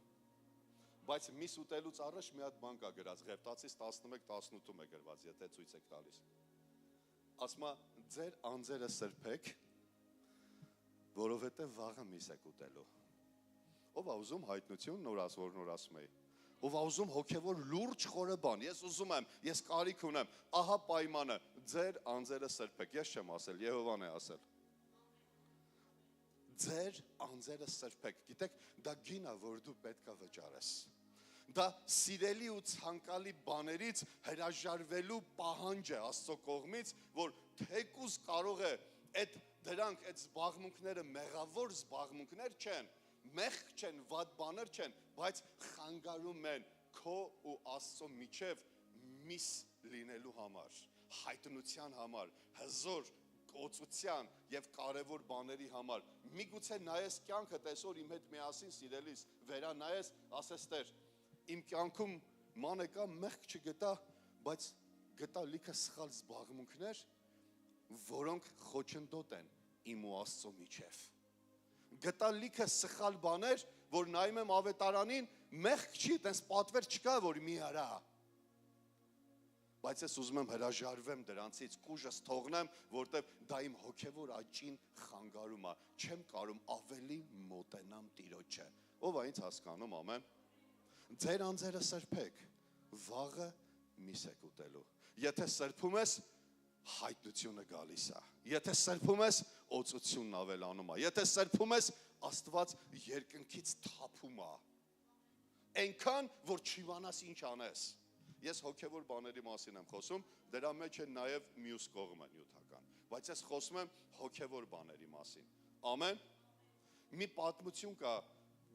Բայց միս ուտելուց առաջ մի հատ բան կա գրած, Ղևտացիս 11-18-ում է գրված, եթե ցույց եք տալիս։ Ասում է ձեր անձերը սրբեք, որովհետեւ վաղը միս եք ուտելու։ Ով է ուզում հայտնություն նորաս որ նոր ասում էի։ Ով է ուզում հոգևոր լուրջ խորը բան, ես ուզում եմ, ես կարիք ունեմ, ահա պայմանը, ձեր անձերը սրբեք, ես չեմ ասել, Եհովան է ասել։ ձեր անձերը սրբեք։ Գիտեք, դա գինա, որ դու պետք է վճարես։ Դա սիրելի ու ցանկալի բաներից հրաժարվելու պահանջ է Աստծո կողմից, որ թեկուզ կարող է դրանք այդ զբաղմունքները մեղավոր զբաղմունքներ չեն, մեղք չեն, վատ բաներ չեն, բայց խանգարում են քո ու Աստծո միջև միս լինելու համար, հայտնության համար, հզոր կոծության եւ կարևոր բաների համար։ Միգուցե նայես կյանքը, տեսոր իմ հետ միասին սիրելիս, վերանայես, ասես Տեր, իմ կյանքում ման եկա, մեղք չգտա, բայց գտա լիքը սխալ զբաղմունքներ, որոնք խոչընդոտ են իմ ու Աստծո միջև։ Գտա լիքը սխալ բաներ, որ նայում եմ ավետարանին, մեղք չի, տենց պատվեր չկա, որ մի արա։ Բայց ես ուզում եմ հրաժարվեմ դրանցից, կուժս թողնեմ, որտեվ դա իմ հոգևոր աճին խանգարում է, չեմ կարում ավելի մոտենամ Տիրոջը։ Ով է ինձ հասկանում, ամեն։ Ձեր անձերը սրբեք, վաղը միս եք ուտելու։ Եթե սրբում ես, հայտնությունը գալիս է։ Եթե սրբում ես, օծությունն ավելանում է։ Եթե սրբում ես, Աստված երկնքից թափում է։ Այնքան, որ չիմանաս ինչ անես։ Ես հոգևոր բաների մասին եմ խոսում, դրա մեջ է նաև մյուս կողմը նյութական, բայց ես խոսում եմ հոգևոր բաների մասին։ Ամեն։ Մի պատմություն կա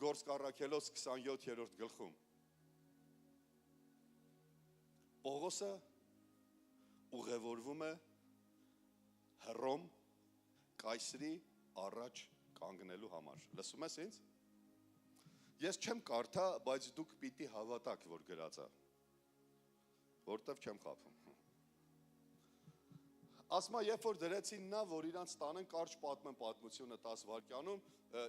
Գործք առաքելոց 27-րդ գլխում։ Պողոսը ուղևորվում է Հռոմ կայսրի առաջ կանգնելու համար։ Լսում ես ինձ։ Ես չեմ կարդա, բայց դուք պիտի հավատաք, որ գրած է։ Որտև չեմ խափում։ Ասма, երբ որ դրեցին նա, որ իրանց տանեն կարճ պատմեն պատմությունը 10 վայրկյանում,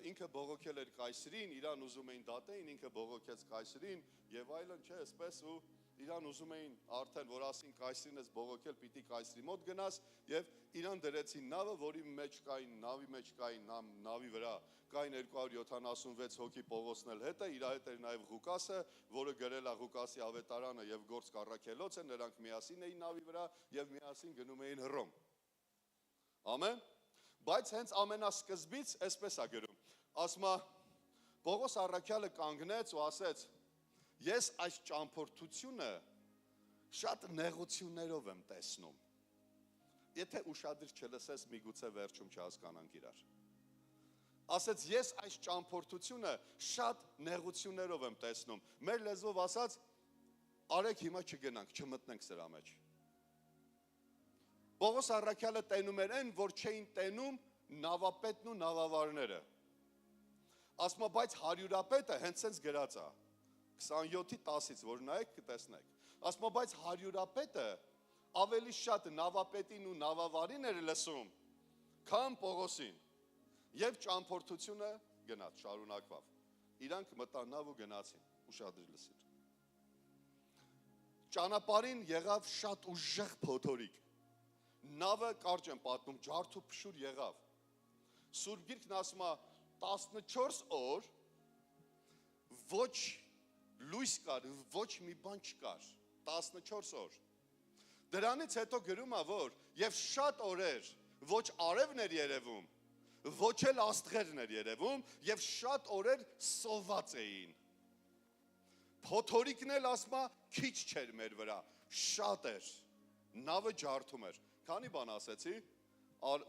ինքը բողոքել էր կայսրին, իրան ուզում էին դատեին, ինքը բողոքեց կայսրին եւ այլն, չէ, այսպես ու իրան ուզում էին արդեն, որ ասին կայսրին ես բողոքել, պիտի կայսրի մոտ գնաս եւ իրան դրեցին նավը, որի մեջ կային, նավի մեջ կային, նավի վրա կային 276 հոգի Պողոսն էլ հետ է, իր հետ էր նաեւ Ղուկասը, որը գրել է Ղուկասի ավետարանը եւ Գործք առաքելոցը, նրանք միասին էին նավի վրա եւ միասին գնում էին Հռոմ։ Ամեն։ Բայց հենց ամենասկզբից այսպես է գրում։ Ասма Պողոս առաքյալը կանգնեց ու ասեց. Ես այս ճամփորդությունը շատ նեղություններով եմ տեսնում։ Եթե ուշադիր չլսես, միգուցե վերջում չհասկանանք իրար։ Ասեց, ես այս ճամփորդությունը շատ նեղություններով եմ տեսնում։ Մեր լեզվով ասած, արեք հիմա չգնանք, չմտնենք սրա մեջ։ Պողոս առաքյալը տենում էր այն, որ չէին տենում նավապետն ու նավավարները։ Ասма, բայց հարյուրապետը հենց սենց գրած է։ 27-10-ից, որ նայեք կտեսնեք։ Ասма, բայց հարյուրապետը ավելի շատ նավապետին ու նավավարին էր լսում, քան Պողոսին։ Եվ ճամփորդությունը գնաց, շարունակվավ։ Իրանք մտան նավ ու գնացին, ուշադրիր լսիր։ Ճանապարհին եղավ շատ ուժեղ փոթորիկ։ Նավը կարճ եմ պատմում, ջարդ ու փշուր եղավ։ Սուրբ Գիրքն ասում է 14 օր ոչ լույս կար, ոչ մի բան չկար, 14 օր։ Դրանից հետո գրում է, որ եւ շատ օրեր ոչ արևն էր երևում, ոչ էլ աստղերն էր երևում եւ շատ օրեր սոված էին։ Փոթորիկն էլ ասма քիչ չէր մեր վրա, շատ էր։ Նավը ջարդում էր։ Քանի բան ասեցի,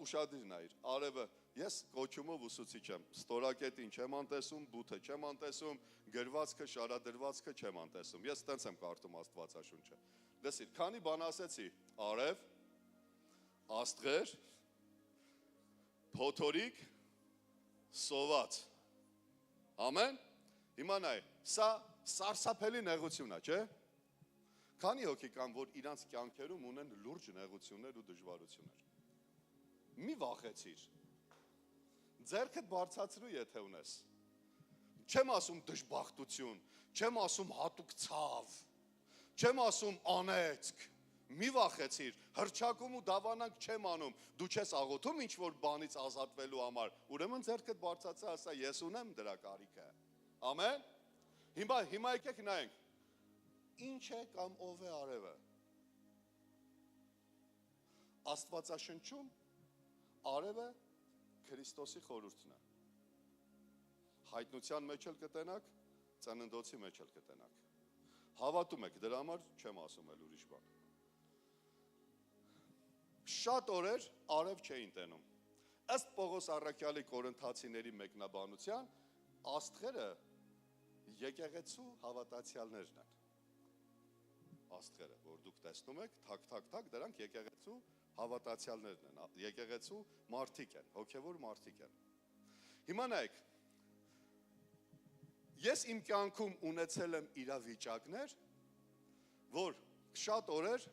ուշադիր նայիր, արևը ես կոչումով ուսուցիչ եմ, ստորակետին չեմ անտեսում, բութը չեմ անտեսում, գրվածքը, շարադրվածքը չեմ անտեսում, ես տենց եմ կարդում Աստվածաշունչը։ Լսիր, քանի բան ասեցի, արև, աստղեր, փոթորիկ, սոված, ամեն, հիմա նայ, սա սարսափելի նեղություն է, չէ։ Քանի հոգի կան, որ իրանց կյանքերում ունեն լուրջ նեղություններ ու դժվարություններ։ Մի վախեցիր, ձեռքդ բարձացրու, եթե ունես, չեմ ասում դժբախտություն, չեմ ասում հատուկ ցավ, չեմ ասում անեծք, մի վախեցիր, հռչակում ու դավանանք չեմ անում, դու չես աղոթում ինչ-որ բանից ազատվելու համար, ուրեմն ձեռքդ բարձացա, ասա, ես ունեմ դրա կարիքը, ամեն, հիմա եկեք նայենք, ինչ է կամ ով է արևը, Աստվածաշնչում արևը Քրիստոսի խորհուրդն է, հայտնության մեջ էլ կտենաք, ծննդոցի մեջ էլ կտենաք։ Հավատում եք, դրա համար չեմ ասում էլ ուրիշ բան։ Շատ օրեր արև չէին տենում։ Ըստ Պողոս առաքյալի Կորինթացիների մեկնաբանության, աստղերը եկեղեցու հավատացյալներն են։ Աստղերը, որ դուք տեսնում եք, թակ, դրանք եկեղեցու հավատացյալներն են, եկեղեցու մարդիկ են, հոգևոր մարդիկ են։ Հիմա նայեք, ես իմ կյանքում ունեցել եմ իրավիճակներ, որ շատ օրեր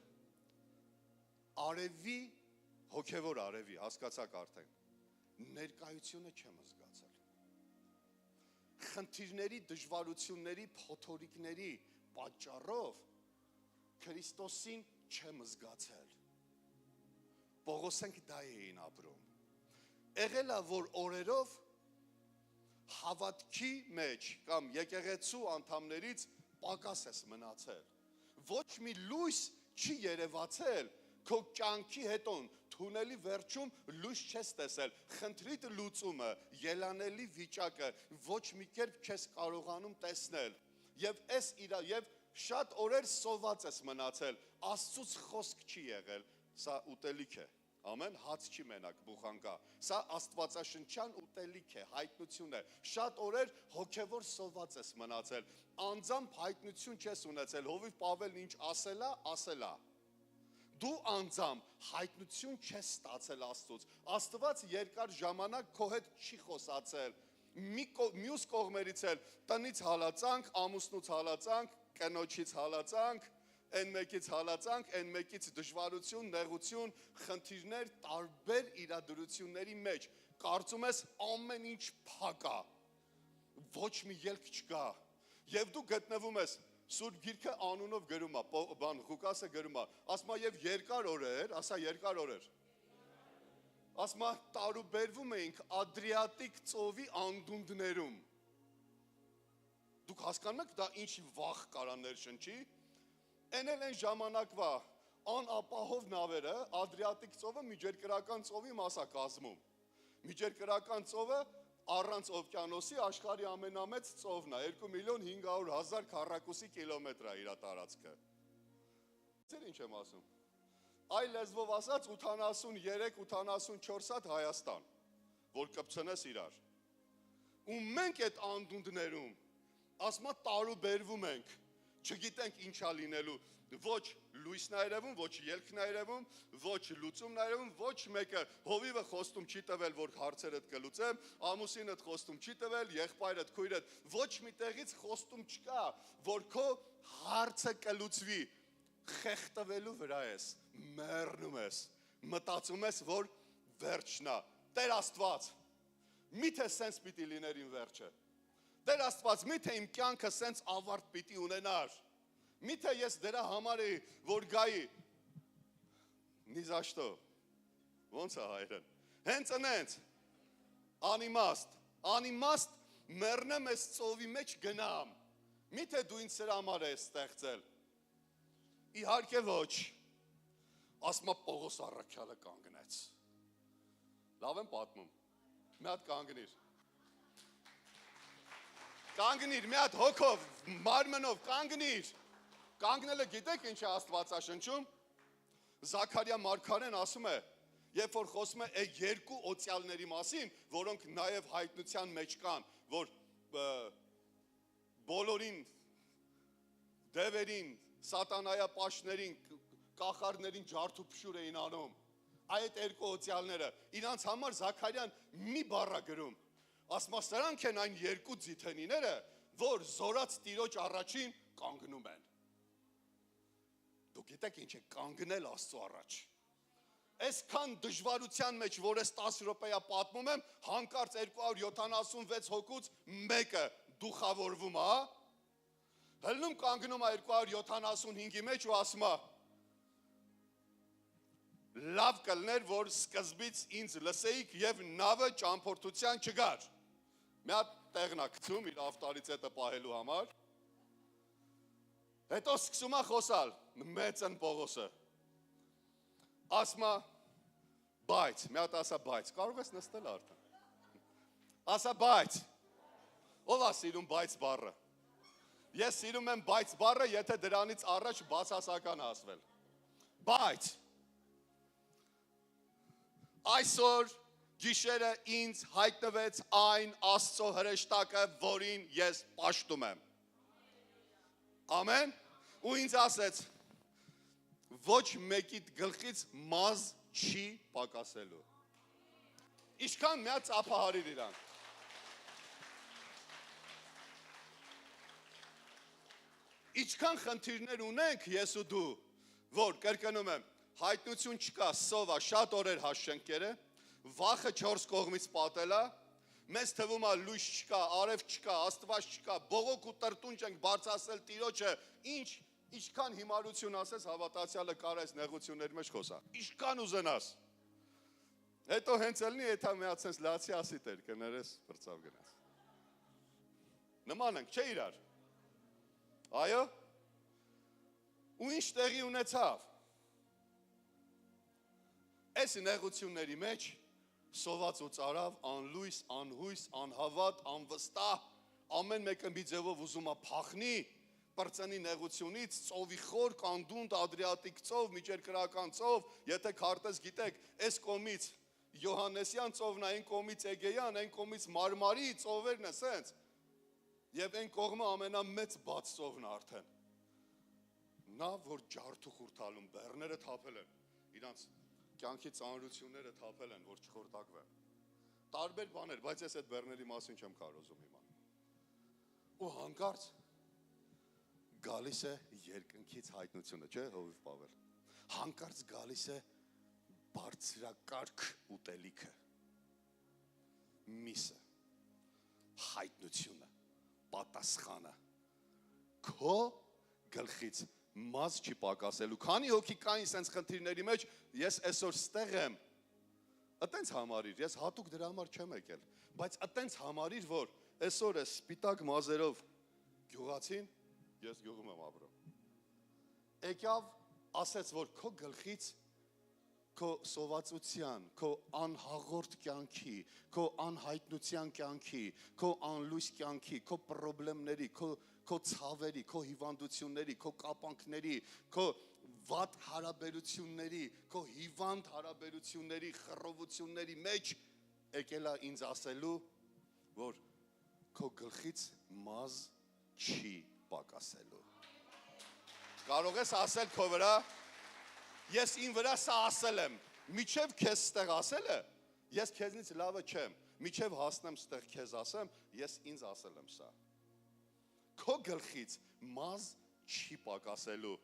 արևի, հոգևոր արևի, հասկացաք արդեն, ներկայությունը չեմ զգացել։ Խնդիրների, դժվարությունների, փոթորիկների պատճառով Քրիստոսին չեմ զգացել։ Պողոսենք դա էին ապրում։ Եղել է, որ օրերով հավատքի մեջ կամ եկեղեցու անդամներից պակաս ես մնացել։ Ոչ մի լույս չի երևացել, քո կյանքի հետո թունելի վերջում լույս չես տեսել, խնդրիդ լուծումը, ելանելի վիճակը ոչ մի կերպ չես կարողանում տեսնել։ Եվ շատ օրեր սոված ես մնացել, Աստծուց խոսք չի եղել, սա ուտելիք է, ամեն հաց չի մենակ բուխանկա, սա աստվածաշնչյան ուտելիք է, հայտնություն է, շատ օրեր հոգևոր սոված ես մնացել, անձամբ հայտնություն չես ունեցել, հովիվ Պավելն ինչ ասել է, դու անձամբ հայտնություն չես ստացել Աստծուց, Աստված երկար ժամանակ քո հետ չի խոսացել, մյուս կողմերից էլ տնից հալածանք, ամուսնուց հալածանք, կնոջից հալածանք, N մեկից հալածանք, N մեկից դժվարություն, նեղություն, խնդիրներ, տարբեր իրադրությունների մեջ, կարծում ես ամեն ինչ փակ է, ոչ մի ելք չկա, եւ դու գտնվում ես Սուրբ Գիրքը անունով գրում է, Ղուկասը գրում է, ասма եւ երկար օրեր, ասա երկար օրեր, ասма տարուբերվում էինք Ադրիատիկ ծովի անդունդներում, դուք հասկանում եք դա ինչ վախ կարա ներշնչի, Էնել են ժամանակվա անապահով նավերը Ադրիատիկ ծովը միջերկրական ծովի մաս է կազմում։ Միջերկրական ծովը առանց օվկիանոսի աշխարհի ամենամեծ ծովն է, 2.500.000 քառակուսի կիլոմետր է իր տարածքը։ Ձեր ինչ եմ ասում։ Այլ լեզվով ասած 83-84 հատ Հայաստան, որ կպցնես իրար։ Ու մենք այդ անդունդներում ասма տարուբերվում ենք, չգիտենք ինչա լինելու, ոչ լույսն է երևում, ոչ ելքն է երևում, ոչ լուծումն է երևում, ոչ մեկը հովիվը խոստում չի տվել, որ հարցերդ կլուծեմ, ամուսինդ խոստում չի տվել, եղբայրդ, քույրդ, ոչ մի տեղից խոստում չկա, որ քո հարցը կլուծվի, խեղդվելու վրա ես, մեռնում ես, մտածում ես, որ վերջն է, Տեր Աստված, միթե սենց պիտի լիներ իմ վերջը, Տեր Աստված, միթե իմ կյանքը սենց ավարտ պիտի ունենար, միթե ես դրա համար էի, որ գայի, նիզաշտո, ոնց է հայրեն, հենց ընենց, անիմաստ մեռնեմ ես ծովի մեջ գնամ, միթե դու ինձ սրա համար ես ստեղծել, իհարկե ոչ, ասմա Պողոս առաքյալը կանգնեց, լավ եմ պատմում, մի հատ կանգնիր, կանգնիր, մի հատ հոգով, մարմնով, կանգնելը գիտեք ինչ է Աստվածաշնչում, Զաքարիա մարգարեն ասում է, երբ որ խոսում է երկու օծյալների մասին, որոնք նաև հայտնության մեջ կան, որ բոլորին, դևերին, սատանայապաշտներին, կախարդներին ջարդուփշուր էին անում, այդ երկու օծյալները, իրանց համար Զաքարիան մի բառ է գրում, ասма սրանք են այն երկու ձիթենիները, որ զորած տիրոջ առաջին կանգնում են։ Դուք գիտեք ինչ է կանգնել Աստծո առաջ։ Այսքան դժվարության մեջ, որ ես 10 րոպեա պատմում եմ, հանկարծ 276 հոգուց մեկը դուխավորվում է, հելնում կանգնում է 275-ի մեջ ու ասում է, լավ կլներ, որ սկզբից ինձ լսեիք և նավը ճամփորդության չգար։ Մի հատ տեղն է գցում իր ավտարիցետը պահելու համար, հետո սկսում է խոսալ, մեծ են Պողոսը, ասմա բայց, մի հատ ասա բայց, կարող ես նստել արդեն, ասա բայց, Ով է սիրում բայց բառը։ Ես սիրում եմ բայց բառը, եթե դրանից առաջ բացասական ասվել։ Բայց այսօր գիշերը ինձ հայտնվեց այն Աստծո հրեշտակը, որին ես պաշտում եմ։ Ամեն։ Ու ինձ ասեց, ոչ մեկիդ գլխից մազ չի պակասելու։ Ինչքան միա ծափահարիր իրան։ Ինչքան խնդիրներ ունենք ես ու դու, որ կրկնում եմ, հայտնություն չկա, սովա, շատ օրեր հաշշենքերը, վախը 4 կողմից պատելա, մեզ թվում է լույս չկա, արև չկա, Աստված չկա, բողոք ու տրտունջ ենք բարձրացնել Տիրոջը, ինչքան հիմարություն ասես, հավատացյալը կարես նեղությունների մեջ խոսա, ինչքան ուզենաս։ Հետո հենց ելնի, եթե միացենց լացի ասի տեր, կներես, վրծավ գնաց։ Նման ենք, չէ իրար։ Այո, ու ինչ տեղի ունեցավ։ Այս նեղությունների մեջ սոված ու ծարավ, անլույս, անհույս, անհավատ, անվստահ, ամեն մեկը մի ձևով ուզում է փախնի, պրծնի նեղությունից, ծովի խորք, անդունդ, Ադրիատիկ ծով, միջերկրական ծով, եթե քարտեզ գիտեք, այս կողմից Յոհաննեսյան ծովն, այն կողմից Էգեյան, այն կողմից Մարմարի ծովերն է սենց։ Եվ այն կողմը ամենամեծ բաց ծովն արդեն։ Նա, որ ջարդու խուրթալում, բեռները թափել են, իրանց կյանքի ծանրությունները թափել են, որ չխորտակվեն։ Տարբեր բաներ, բայց ես այդ բեռների մասին չեմ կարոզում հիմա։ Ու հանկարծ գալիս է երկնքից հայտնությունը, չէ, Հովիվ Պավել։ Հանկարծ գալիս է բարձրակարգ ուտելիքը, միսը, հայտնությունը, պատասխանը, քո գլխից մազ չի պակասելու, քանի հոգի կային սենց խնդիրների մեջ, ես այսօր ստեղ եմ, ըտենց համարիր, ես հատուկ դրա համար չեմ եկել, բայց ըտենց համարիր, որ այսօր է սպիտակ մազերով գյուղացին, ես գյուղում եմ ապրում, եկավ, ասեց, որ քո գլխից քո սովածության, քո անհաղորդ կյանքի, քո անհայտնության կյանքի, քո անլույս կյանքի, քո պրոբլեմների, քո ցավերի, քո հիվանդությունների, քո կապանքների, քո վատ հարաբերությունների, քո հիվանդ հարաբերությունների, խռովությունների մեջ եկել է ինձ ասելու, որ քո գլխից մազ չի պակասելու։ Կարող ես ասել քո վրա, ես ին վրա սա ասել եմ, միչև քեզ ստեղ ասել է, ես քեզնից լավը չեմ, միչև հասնեմ ստեղ քեզ ասեմ, ես ինձ ասել եմ սա։ Քո գլխից մազ չի պակասելու,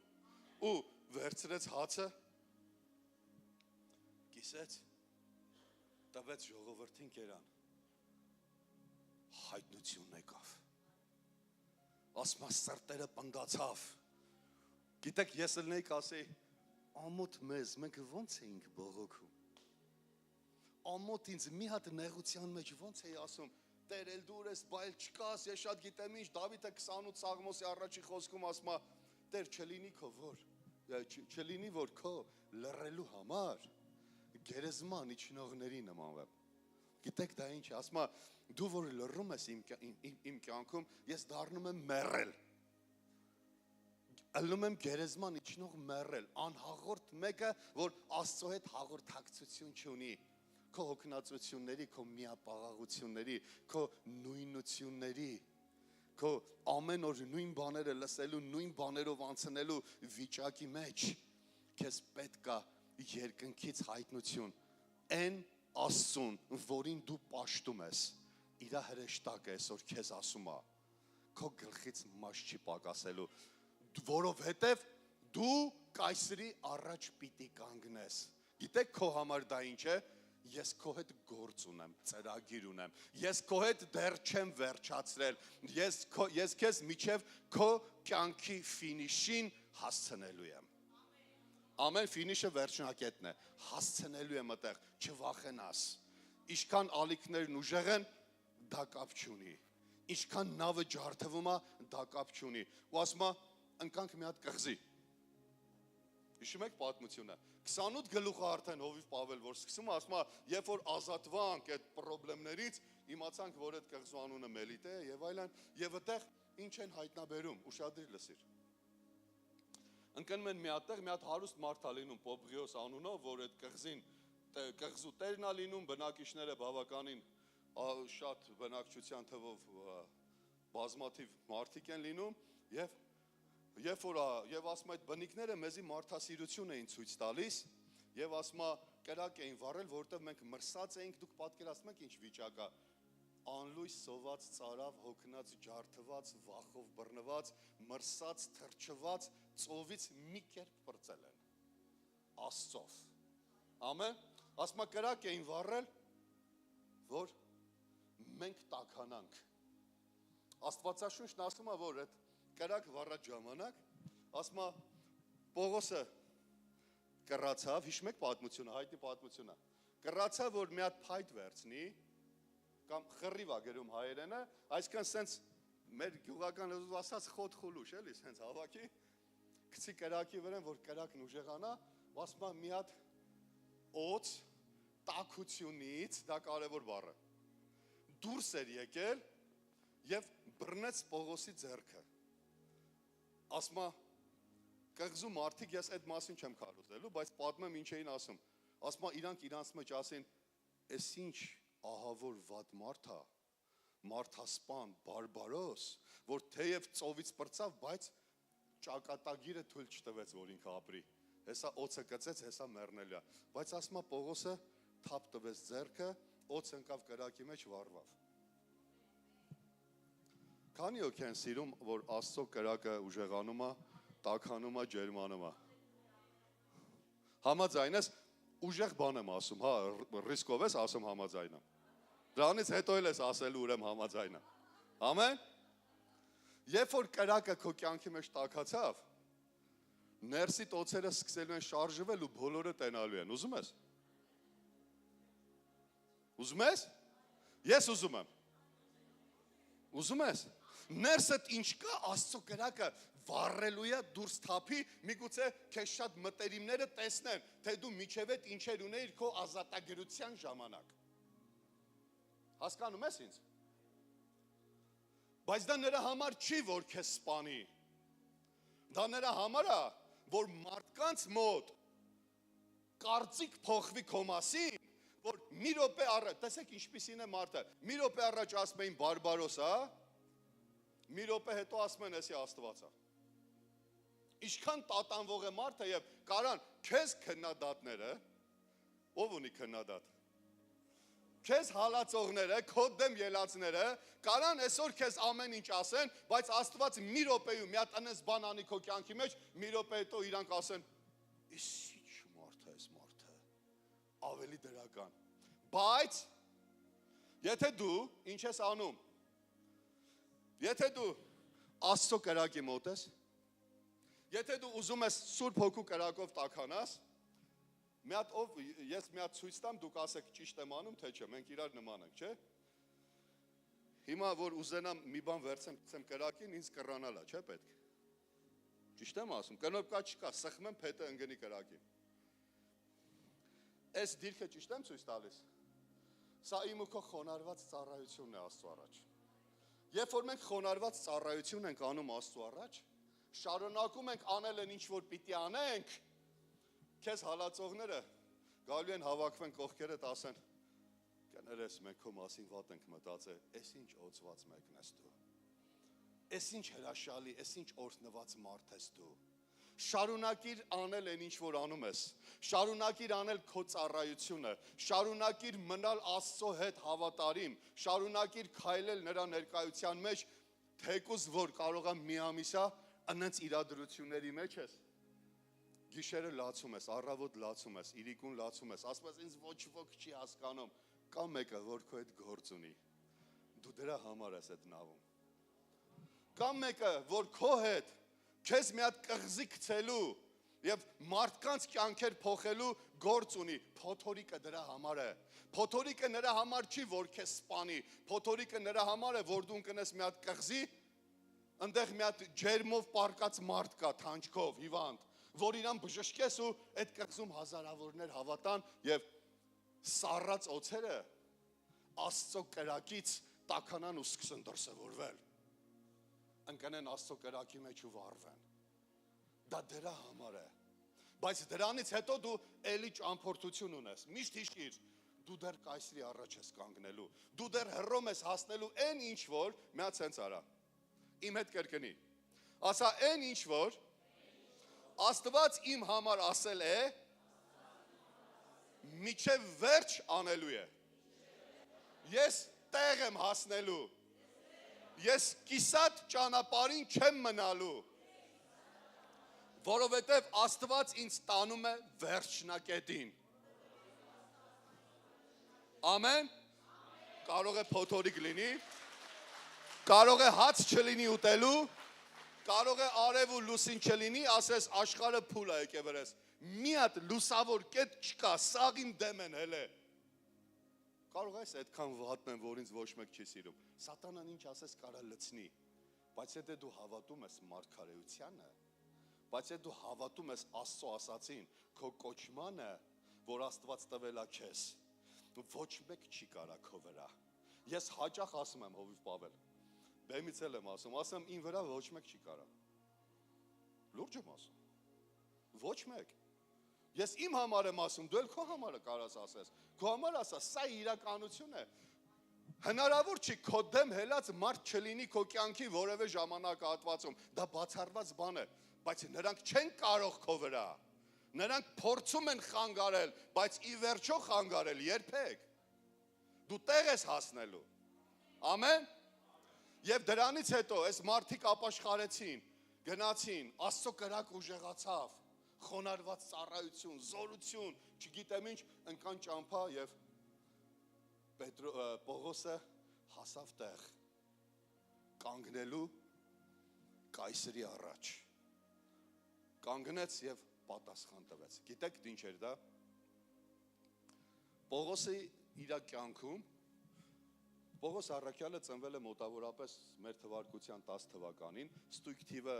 ու վերցրեց հացը, կիսեց, տվեց ժողովրդին կերան, հայտնությունն եկավ, ասմա սրտերը պնդացավ, գիտեք ես ելնեի կասեի, ամոթ մեզ, մենք ոնց էինք բողոքում, ամոթ ինձ մի հատ նեղության մեջ ոնց էի ասում, Տեր էլ դուր ես, բայլ չկաս, ես շատ գիտեմ ինչ, Դավիթը 28 Սաղմոսի առաջի խոսքում ասում է, Տեր չլինի քո որ, չլինի որ քո լռելու համար, գերեզման իջնողների նմանվեմ, գիտեք դա ինչ, ասում է, դու որ լռում ես իմ կյանքում, ես դառնում եմ մեռել, ելնում եմ գերեզման իջնող մեռել, անհաղորդ մեկը, որ Աստծո հետ հաղորդակցություն չունի, քո հոգնածությունների, քո միապաղաղությունների, քո նույնությունների, քո ամեն օր նույն բաները լսելու, նույն բաներով անցնելու վիճակի մեջ, քեզ պետք է երկնքից հայտնություն, այն Աստծուն, որին դու պաշտում ես, իր հրեշտակը այսօր քեզ ասում է, քո գլխից մազ չի պակասելու, որովհետև դու կայսրի առաջ պիտի կանգնես, գիտեք քո համար դա ինչ է, ես քո հետ գործ ունեմ, ծրագիր ունեմ, ես քո հետ դեռ չեմ վերջացրել, ես քեզ միջև քո կյանքի ֆինիշին հասցնելու եմ, ամեն ֆինիշը վերջնակետն է, հասցնելու եմ այդտեղ, չվախենաս, ինչքան ալիքներն ուժեղ են, դա կապ չունի, ինչքան նավը ջարդվում է, դա կապ չունի, ու ասում է, ընկանք մի հատ կղզի, հիշում եք պատմությունը, 28 գլուխը արդեն Հովիվ Պավել որ սկսում ասում է, երբ որ ազատվանք այդ խնդիրներից, իմացանք, որ այդ կղզու անունը Մելիտ է եւ այլն, եւ այդտեղ ինչ են հայտնաբերում, ուշադրիր լսիր։ Ընկնում են մի հատ հարուստ մարդ է լինում Պոբղիոս անունով, որ այդ կղզու տերն է լինում, բնակիչները բավականին շատ բնակչության թվով բազմաթիվ մարդիկ են լինում եւ ասում այդ բնիկները մեզի մարդասիրություն էին ցույց տալիս եւ ասում կրակ էին վառել, որովհետեւ մենք մրսած էինք, դուք պատկերացնում եք ինչ վիճակ է, անլույս սոված ծարավ, հոգնած, ջարդված, վախով բռնված, մրսած, թրջված, ծովից մի կերպ պրծել են Աստծով։ Ամեն, ասում կրակ էին վառել, որ մենք տաքանանք։ Աստվածաշունչն ասում է, որ այդ կրակ վառած ժամանակ, ասում է Պողոսը կռացավ, հիշում եք պատմությունը, հայտնի պատմությունը, կռացավ, որ մի հատ փայտ վերցնի, կամ խռիվ է գրում հայերենը, այսքան սենց մեր գյուղական լեզվով ասած խոտ խուլուշ, էլի, սենց հավաքի, գցի կրակի վրան, որ կրակն ուժեղանա, ասում է մի հատ օծ տաքությունից, դա կարևոր բառ է, դուրս էր եկել եւ բռնեց Պողոսի ձեռքը։ Ասում է կղզու մարդիկ, ես այդ մասին չեմ քարոզելու, բայց պատմեմ ինչ էին ասում։ Ասում է իրանք իրանց մեջ ասեն, «Էս ինչ ահավոր վատ մարդ է, մարդասպան, բարբարոս, որ թեև ծովից պրծավ, բայց ճակատագիրը թույլ չտվեց, որ ինքը ապրի։ Հեսա օծը կծեց, հեսա մեռնել է։ Բայց ասում է Պողոսը թափ տվեց ձեռքը, օծ ընկավ կրակի մեջ վառվավ»։ Քանի օք են սիրում, որ Աստծո կրակը ուժեղանում է, տաքանում է, ջերմանում է։ Համաձայն ես, ուժեղ բան եմ ասում, հա, ռիսկով ես ասում համաձայն եմ։ Դրանից հետո էլ ես ասելու ուրեմն համաձայն եմ։ Ամեն։ Երբ որ կրակը քո կյանքի մեջ տաքացավ, ներսի տոցերը սկսելու են շարժվել ու բոլորը տենալու են։ Ուզում ես։ Ուզում ես։ Ես ուզում եմ։ Ուզում ես։ Ներսդ ինչ կա, Աստծո կրակը վառելու է դուրս թափի, միգուցե քեզ շատ մտերիմները տեսնեն, թե դու միջև այդ ինչեր ունեիր քո ազատագրության ժամանակ։ Հասկանում ես ինձ։ Բայց դա նրա համար չի, որ քեզ սպանի։ Դա նրա համար է, որ մարդկանց մոտ կարծիք փոխվի քո մասին, որ մի րոպե առաջ, տեսեք ինչպիսին է մարդը, մի րոպե առաջ ասում էին բարբարոս, հա, մի րոպե հետո ասում են էսի Աստված է։ Ինչքան տատանվող է մարդը եւ կարան քեզ քննադատները, ով ունի քննադատ։ Քեզ հալածողները, քո դեմ ելածները կարան այսօր քեզ ամեն ինչ ասեն, բայց Աստված մի րոպեում մի հատ անես բան անի քո կյանքի մեջ, մի րոպե հետո իրանք ասեն, «Իս ինչ մարդ է այս մարդը»։ Ավելի դրական։ Բայց եթե դու ինչ ես անում, եթե դու Աստծո կրակի մոտ ես, եթե դու ուզում ես Սուրբ Հոգու կրակով տաքանաս, ես մի հատ ցույց տամ, դուք ասեք ճիշտ եմ անում, թե չէ, մենք իրար նման ենք, չէ։ Հիմա որ ուզենամ մի բան վերցեմ կրակին, ինձ կռանալ է, չէ՞ պետք։ Ճիշտ եմ ասում, կնոպկա չկա, սխմեմ փետը ընկնի կրակին։ Այս դիրքը ճիշտ եմ ցույց տալիս։ Սա իմ ու քո խոնարհված ծառայությունն է Աստծո առաջ։ Երբ որ մենք խոնարհված ծառայություն ենք անում Աստծո առաջ, շարունակում ենք անել այն ինչ որ պիտի անենք, քեզ հալածողները գալու են հավաքվեն կողքերդ ասեն, կներես մենք քո մասին վատ ենք մտածել, այս ինչ օծված մեկն ես դու։ Այս ինչ հրաշալի, այս ինչ օրհնված մարդ ես դու։ Շարունակիր անել այն ինչ որ անում ես, շարունակիր անել քո ծառայությունը, շարունակիր մնալ Աստծո հետ հավատարիմ, շարունակիր քայլել նրա ներկայության մեջ, թեկուզ որ կարող է մի ամիսա անենց իրադրությունների մեջ ես, գիշերը լացում ես, առավոտ լացում ես, իրիկուն լացում ես, ասում ես ինձ ոչ ոք չի հասկանում, կա մեկը որ քո հետ գործ ունի, դու դրա համար ես այդ նավում, կա մեկը որ քո հետ քեզ մի հատ կղզի գցելու եւ մարդկանց կյանքեր փոխելու գործ ունի, փոթորիկը դրա համար է, փոթորիկը նրա համար չի որ քեզ սպանի, փոթորիկը նրա համար է որ դու ընկնես մի հատ կղզի, այնտեղ մի հատ ջերմով պարկած մարդ կա թանջկով, հիվանդ, որ իրան բժշկես ու այդ կղզում հազարավորներ հավատան եւ սառած օծերը Աստծո կրակից տաքանան ու սկսեն դրսևորվել։ Ընկնեն Աստծո կրակի մեջ ու վառվեն։ Դա դրա համար է։ Բայց դրանից հետո դու էլի ճամփորդություն ունես։ Միշտ հիշիր, դու դեռ կայսրի առաջ ես կանգնելու։ Դու դեռ հռոմ ես հասնելու այն ինչ որ միա ցենց արա։ Իմ հետ կրկնի։ Ասա այն ինչ որ Աստված իմ համար ասել է, միջև վերջ անելու է։ Ես տեղ եմ հասնելու։ Ես կիսատ ճանապարհին չեմ մնալու։ Որովհետև Աստված ինձ տանում է վերջնակետին։ Ամեն։ Կարող է փոթորիկ լինի, կարող է հաց չլինի ուտելու, կարող է արև ու լուսին չլինի, ասես աշխարհը փուլ է եկել վրես։ Մի հատ լուսավոր կետ չկա, սաղ իմ դեմ են հելե։ Կարող ես այդքան վատն եմ, որ ինձ ոչ մեկ չի սիրում։ Սատանան ինչ ասես կարա լցնի, բայց եթե դու հավատում ես մարգարեությանը, բայց եթե դու հավատում ես Աստծո ասածին, քո կոչմանը, որ Աստված տվել է քեզ, ոչ մեկ չի կարա քո վրա։ Ես հաճախ ասում եմ Հովիվ Պավել, բեմից էլ եմ ասում ին վրա ոչ մեկ չի կարա։ Լուրջ եմ ասում։ Ոչ մեկ։ Ես իմ համար եմ ասում, դու էլ քո համարը կարաս ասես։ Քո համար ասա, սա իրականություն է։ Հնարավոր չի քո դեմ հելած մարդ չլինի քո կյանքի որևէ ժամանակահատվածում։ Դա բացառված բան է, բայց նրանք չեն կարող քո վրա։ Նրանք փորձում են խանգարել, բայց ի վերջո խանգարել երբեք։ Դու տեղ ես հասնելու։ Ամեն։ Եվ դրանից հետո այս մարդիկ ապաշխարեցին, գնացին, Աստծո կրակ ուժեղացավ, խոնարհված ծառայություն, զորություն, չգիտեմ ինչ, ընկան ճամփա եւ Պողոսը հասավ տեղ կանգնելու կայսրի առաջ։ Կանգնեց եւ պատասխան տվեց։ Գիտեք ինչ էր դա։ Պողոսի իր կյանքում Պողոս Առաքյալը ծնվել է մոտավորապես մեր թվարկության 10 թվականին, ստույգ թիվը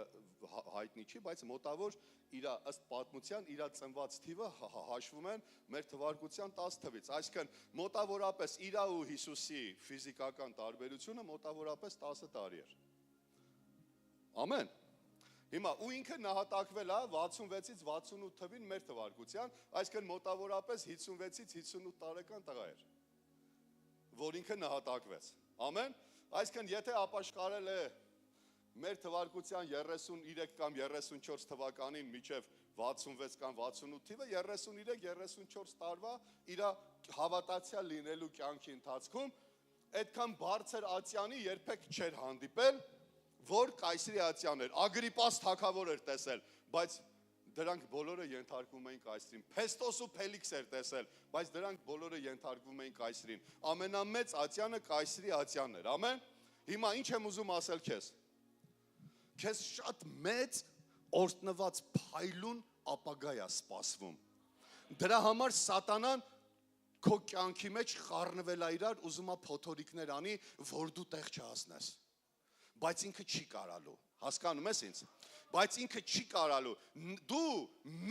հայտնի չի, բայց մոտավոր իր ըստ պատմության իր ծնված թիվը հաշվում են մեր թվարկության 10 թվից, այսինքն մոտավորապես իր ու Հիսուսի ֆիզիկական տարբերությունը մոտավորապես 10 տարի էր։ Ամեն։ Հիմա ու ինքը նահատակվել է 66-ից 68 թվին մեր թվարկության, այսինքն մոտավորապես 56-ից 58 տարեկան տղա էր, որ ինքը նահատակվեց։ Ամեն։ Այսինքն եթե ապաշխարել է մեր թվարկության 33 կամ 34 թվականին միջև 66 կամ 68 թիվը 33-34 տարվա իր հավատացյալ լինելու կյանքի ընթացքում այդքան բարձր ատյանի երբեք չէր հանդիպել, որ կայսրի ատյան էր։ Ագրիպաս թագավոր էր տեսել, բայց դրանք բոլորը ենթարկվում էին կայսրին։ Փեստոս ու Փելիքս էր տեսել, բայց դրանք բոլորը ենթարկվում էին կայսրին։ Ամենամեծ ատյանը կայսրի ատյանն էր։ Ամեն։ Հիմա ինչ եմ ուզում ասել քեզ։ Քեզ շատ մեծ օրտնված փայլուն ապագա է սպասվում։ Դրա համար սատանան քո կյանքի մեջ խառնվել է իրար, ուզում է փոթորիկներ անի, որ դու տեղ չհասնես։ Բայց ինքը չի կարալու։ Հասկանում ես ինձ։ Բայց ինքը չի կարալու։ Դու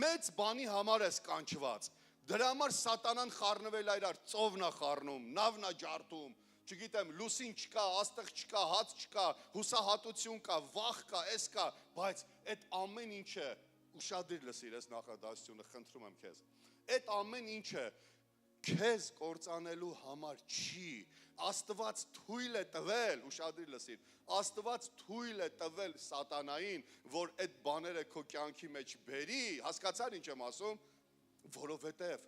մեծ բանի համար ես կանչված։ Դրա համար սատանան խառնվել է իրար, ծովն է խառնում, նավն է ջարդում, չգիտեմ, լուսին չկա, աստղ չկա, հաց չկա, հուսահատություն կա, վախ կա, էս կա, բայց այդ ամեն ինչը ուշադիր լսիր այս նախադասությունը, խնդրում եմ քեզ։ Այդ ամեն ինչը քեզ կործանելու համար չի։ Աստված թույլ է տվել, ուշադիր լսիր, Աստված թույլ է տվել սատանային, որ այդ բաները քո կյանքի մեջ բերի, հասկացար ինչ եմ ասում, որովհետև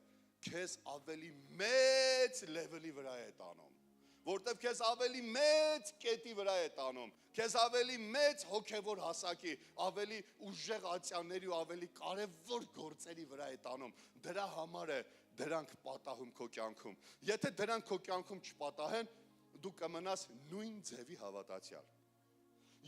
քեզ ավելի մեծ լեվելի վրա է տանում, որովհետև քեզ ավելի մեծ կետի վրա է տանում, քեզ ավելի մեծ հոգևոր հասակի, ավելի ուժեղ ատյանների ու ավելի կարևոր գործերի վրա է տանում, դրա համար է դրանք պատահում քո կյանքում, եթե դրանք քո կյանքում չպատահեն, դու կմնաս նույն ձևի հավատացյալ,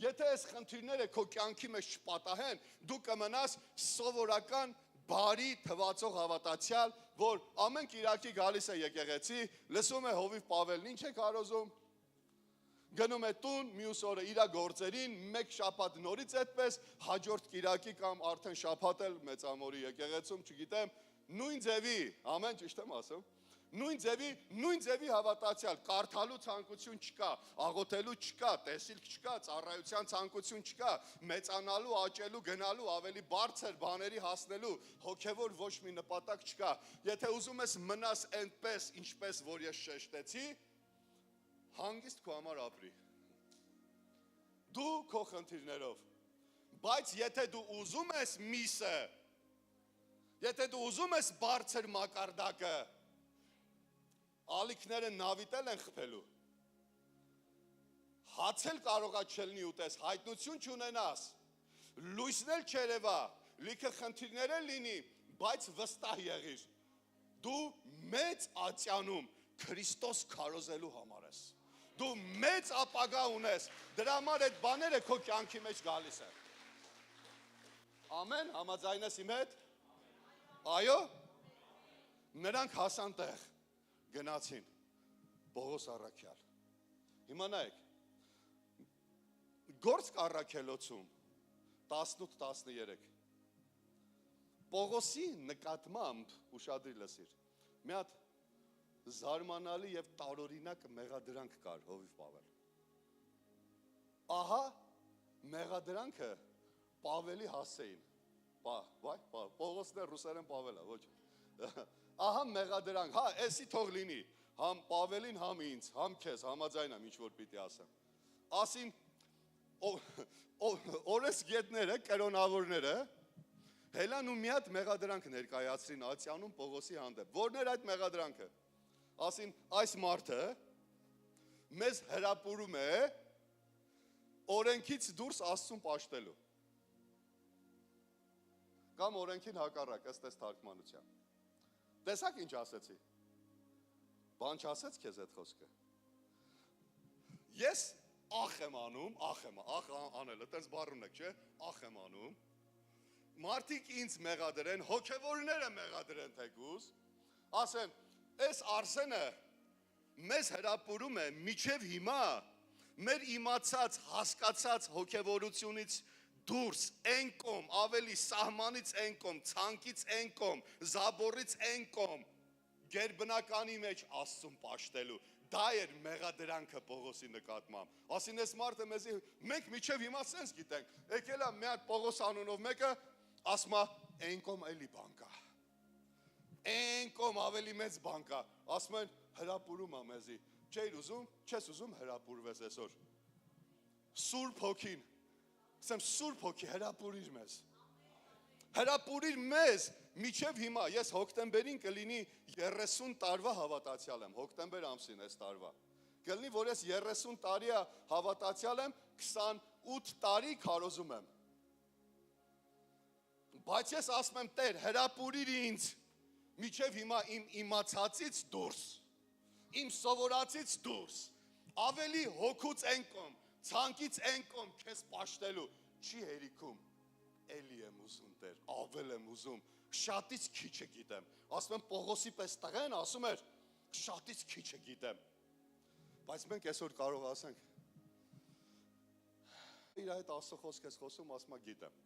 եթե այս խնդիրները քո կյանքի մեջ չպատահեն, դու կմնաս սովորական բարի թվացող հավատացյալ, որ ամեն կիրակի գալիս է եկեղեցի, լսում է Հովիվ Պավելն ինչ է կարոզում, գնում է տուն, մյուս օրը իր գործերին, մեկ շաբաթ նորից այդպես, հաջորդ կիրակի կամ արդեն շաբաթել մեծամորի եկեղեցում, չգիտեմ, նույն ձևի, ամեն ճիշտ եմ ասում, նույն ձևի հավատացյալ, կարդալու ցանկություն չկա, աղոթելու չկա, տեսիլք չկա, ծառայության ցանկություն չկա, մեծանալու, աճելու, գնալու, ավելի բարձր բաների հասնելու, հոգևոր ոչ մի նպատակ չկա։ Եթե ուզում ես մնաս այնպես, ինչպես որ ես շեշտեցի, հանգիստ քո համար ապրի։ Դու քո խնդիրներով։ Բայց եթե դու ուզում ես միսը, եթե դու ուզում ես բարձր մակարդակը, ալիքները նավիտել են խփելու։ Հացել կարողա չելնի ուտես, հայտնություն չունենաս, լույսն էլ չերևա, լիքը խնդիրներ էլ լինի, բայց վստահ եղիր։ Դու մեծ ատյանում Քրիստոս քարոզելու համար ես։ Դու մեծ ապագա ունես, դրա համար այդ բաները քո կյանքի մեջ գալիս են։ Ամեն, համաձայն ես իմ հետ։ Այո։ Նրանք հասան տեղ, գնացին Պողոս առաքյալ։ Հիմա նայեք, Գործք առաքելոցում 18-13 Պողոսի նկատմամբ ուշադրի լսիր, մի հատ զարմանալի եւ տարօրինակ մեղադրանք կար Հովիվ Պավել։ Ահա մեղադրանքը Պավելի հասեին։ Պողոսն է ռուսերեն Պավելը, ոչ։ Ահա մեղադրանք, հա, էսի թող լինի, համ Պավելին, համ ինձ, համ քեզ, համաձայն եմ ինչ որ պիտի ասեմ։ Ասին օրես գետները, կրոնավորները հելան ու մի հատ մեղադրանք ներկայացրին Ատյանում Պողոսի հանդեպ։ Որն էր այդ մեղադրանքը։ Ասին այս մարդը մեզ հրապուրում է օրենքից դուրս Աստծուն պաշտելու։ Կամ օրենքին հակառակ, ըստ այս թարգմանության։ Տեսակ ինչ ասեցի։ Բան չասեց քեզ այդ խոսքը։ Ես ախ եմ անում, ախ անելը, տես բառ ունեք, չէ՞, ախ եմ անում։ Մարդիկ ինձ մեղադրեն, հոգևորները մեղադրեն թեկուզ, ասեն, այս Արսենը մեզ հրապուրում է միջև հիմա մեր իմացած, հասկացած հոգևորությունից դուրս են կողմ, ավելի սահմանից են կողմ, ցանկից են կողմ, զաբորից են կողմ, գերբնականի մեջ Աստծուն պաշտելու։ Դա էր մեղադրանքը Պողոսի նկատմամբ։ Ասին այս մարդը մեզի, մենք միջև հիմա սենց գիտենք, եկել է մի հատ Պողոս անունով մեկը, ասում է, են կողմ էլի բան կա։ Են կողմ ավելի մեծ բան կա, ասում են հրապուրում է մեզի, չեր ուզում, չես ուզում հրապուրվես այսօր։ Սուրբ հոգին, ասեմ Սուրբ հոգի հրապուրիր մեզ։ Հրապուրիր մեզ, միջև հիմա, ես հոկտեմբերին կլինի 30 տարվա հավատացյալ եմ, հոկտեմբեր ամսին այս տարվա։ Կլինի, որ ես 30 տարի հավատացյալ եմ, 28 տարի քարոզում եմ։ Բայց ես ասում եմ Տեր, հրապուրիր ինձ, միջև հիմա իմ իմացածից դուրս, իմ սովորածից դուրս, ավելի հոգուց են կողմ, ցանկից են կողմ քեզ պաշտելու, չի հերիքում, էլի եմ ուզում Տեր, ավել եմ ուզում, շատից քիչը գիտեմ, ասում եմ Պողոսի պես տղեն, ասում էր, շատից քիչը գիտեմ, բայց մենք այսօր կարող ասենք, իր այդ Աստծո խոսք ես խոսում, ասում եմ գիտեմ,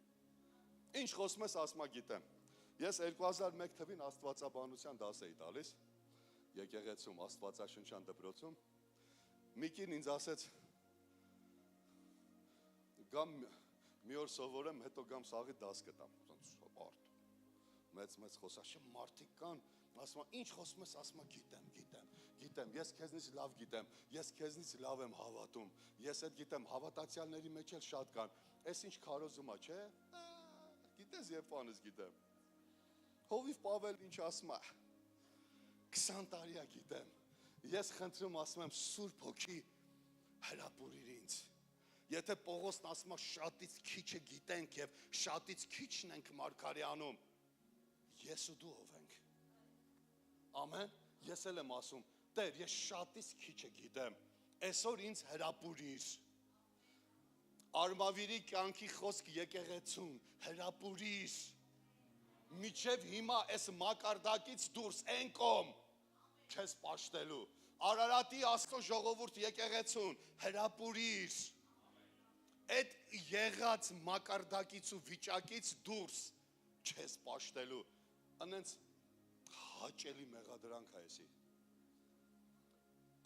ինչ խոսում ես, ասում եմ գիտեմ, ես 2001 թվին աստվածաբանության դաս էի տալիս, եկեղեցում, աստվածաշնչյան դպրոցում, մի կին ինձ ասեց, գամ մի օր սովորեմ, հետո գամ սաղի դաս կտամ, մեծ խոսաշը մարդիկ կան, ասում եմ, ինչ խոսում ես, ասում եմ գիտեմ, ես քեզնից լավ գիտեմ, ես քեզնից լավ եմ հավատում, ես այդ գիտեմ, հավատացյալների մեջ էլ շատ կան, ես ինչ քարոզում է, չէ, գիտես և պանս գիտեմ, Հովիվ Պավել ինչ ասում է, 20 տարի գիտեմ, ես խնդրում ասում եմ Սուրբ հոգի հրապուրիր ինձ, եթե Պողոսն ասում է շատից քիչը գիտենք և շատից քիչն ենք մարգարեանում, ես ու դու ով ենք, ամեն, ես էլ եմ ասում, Տեր, ես շատից քիչը գիտեմ, այսօր ինձ հրապուրիր, Արմավիրի կյանքի խոսք եկեղեցում, հրապուրիր, միջև հիմա այս մակարդակից դուրս են կողմ, քեզ պաշտելու, Արարատի Աստծո ժողովուրդ եկեղեցուն հրապուրիր։ Այդ եղած մակարդակից ու վիճակից դուրս չես պաշտելու։ Անենց հաճելի մեղադրանք է էսի։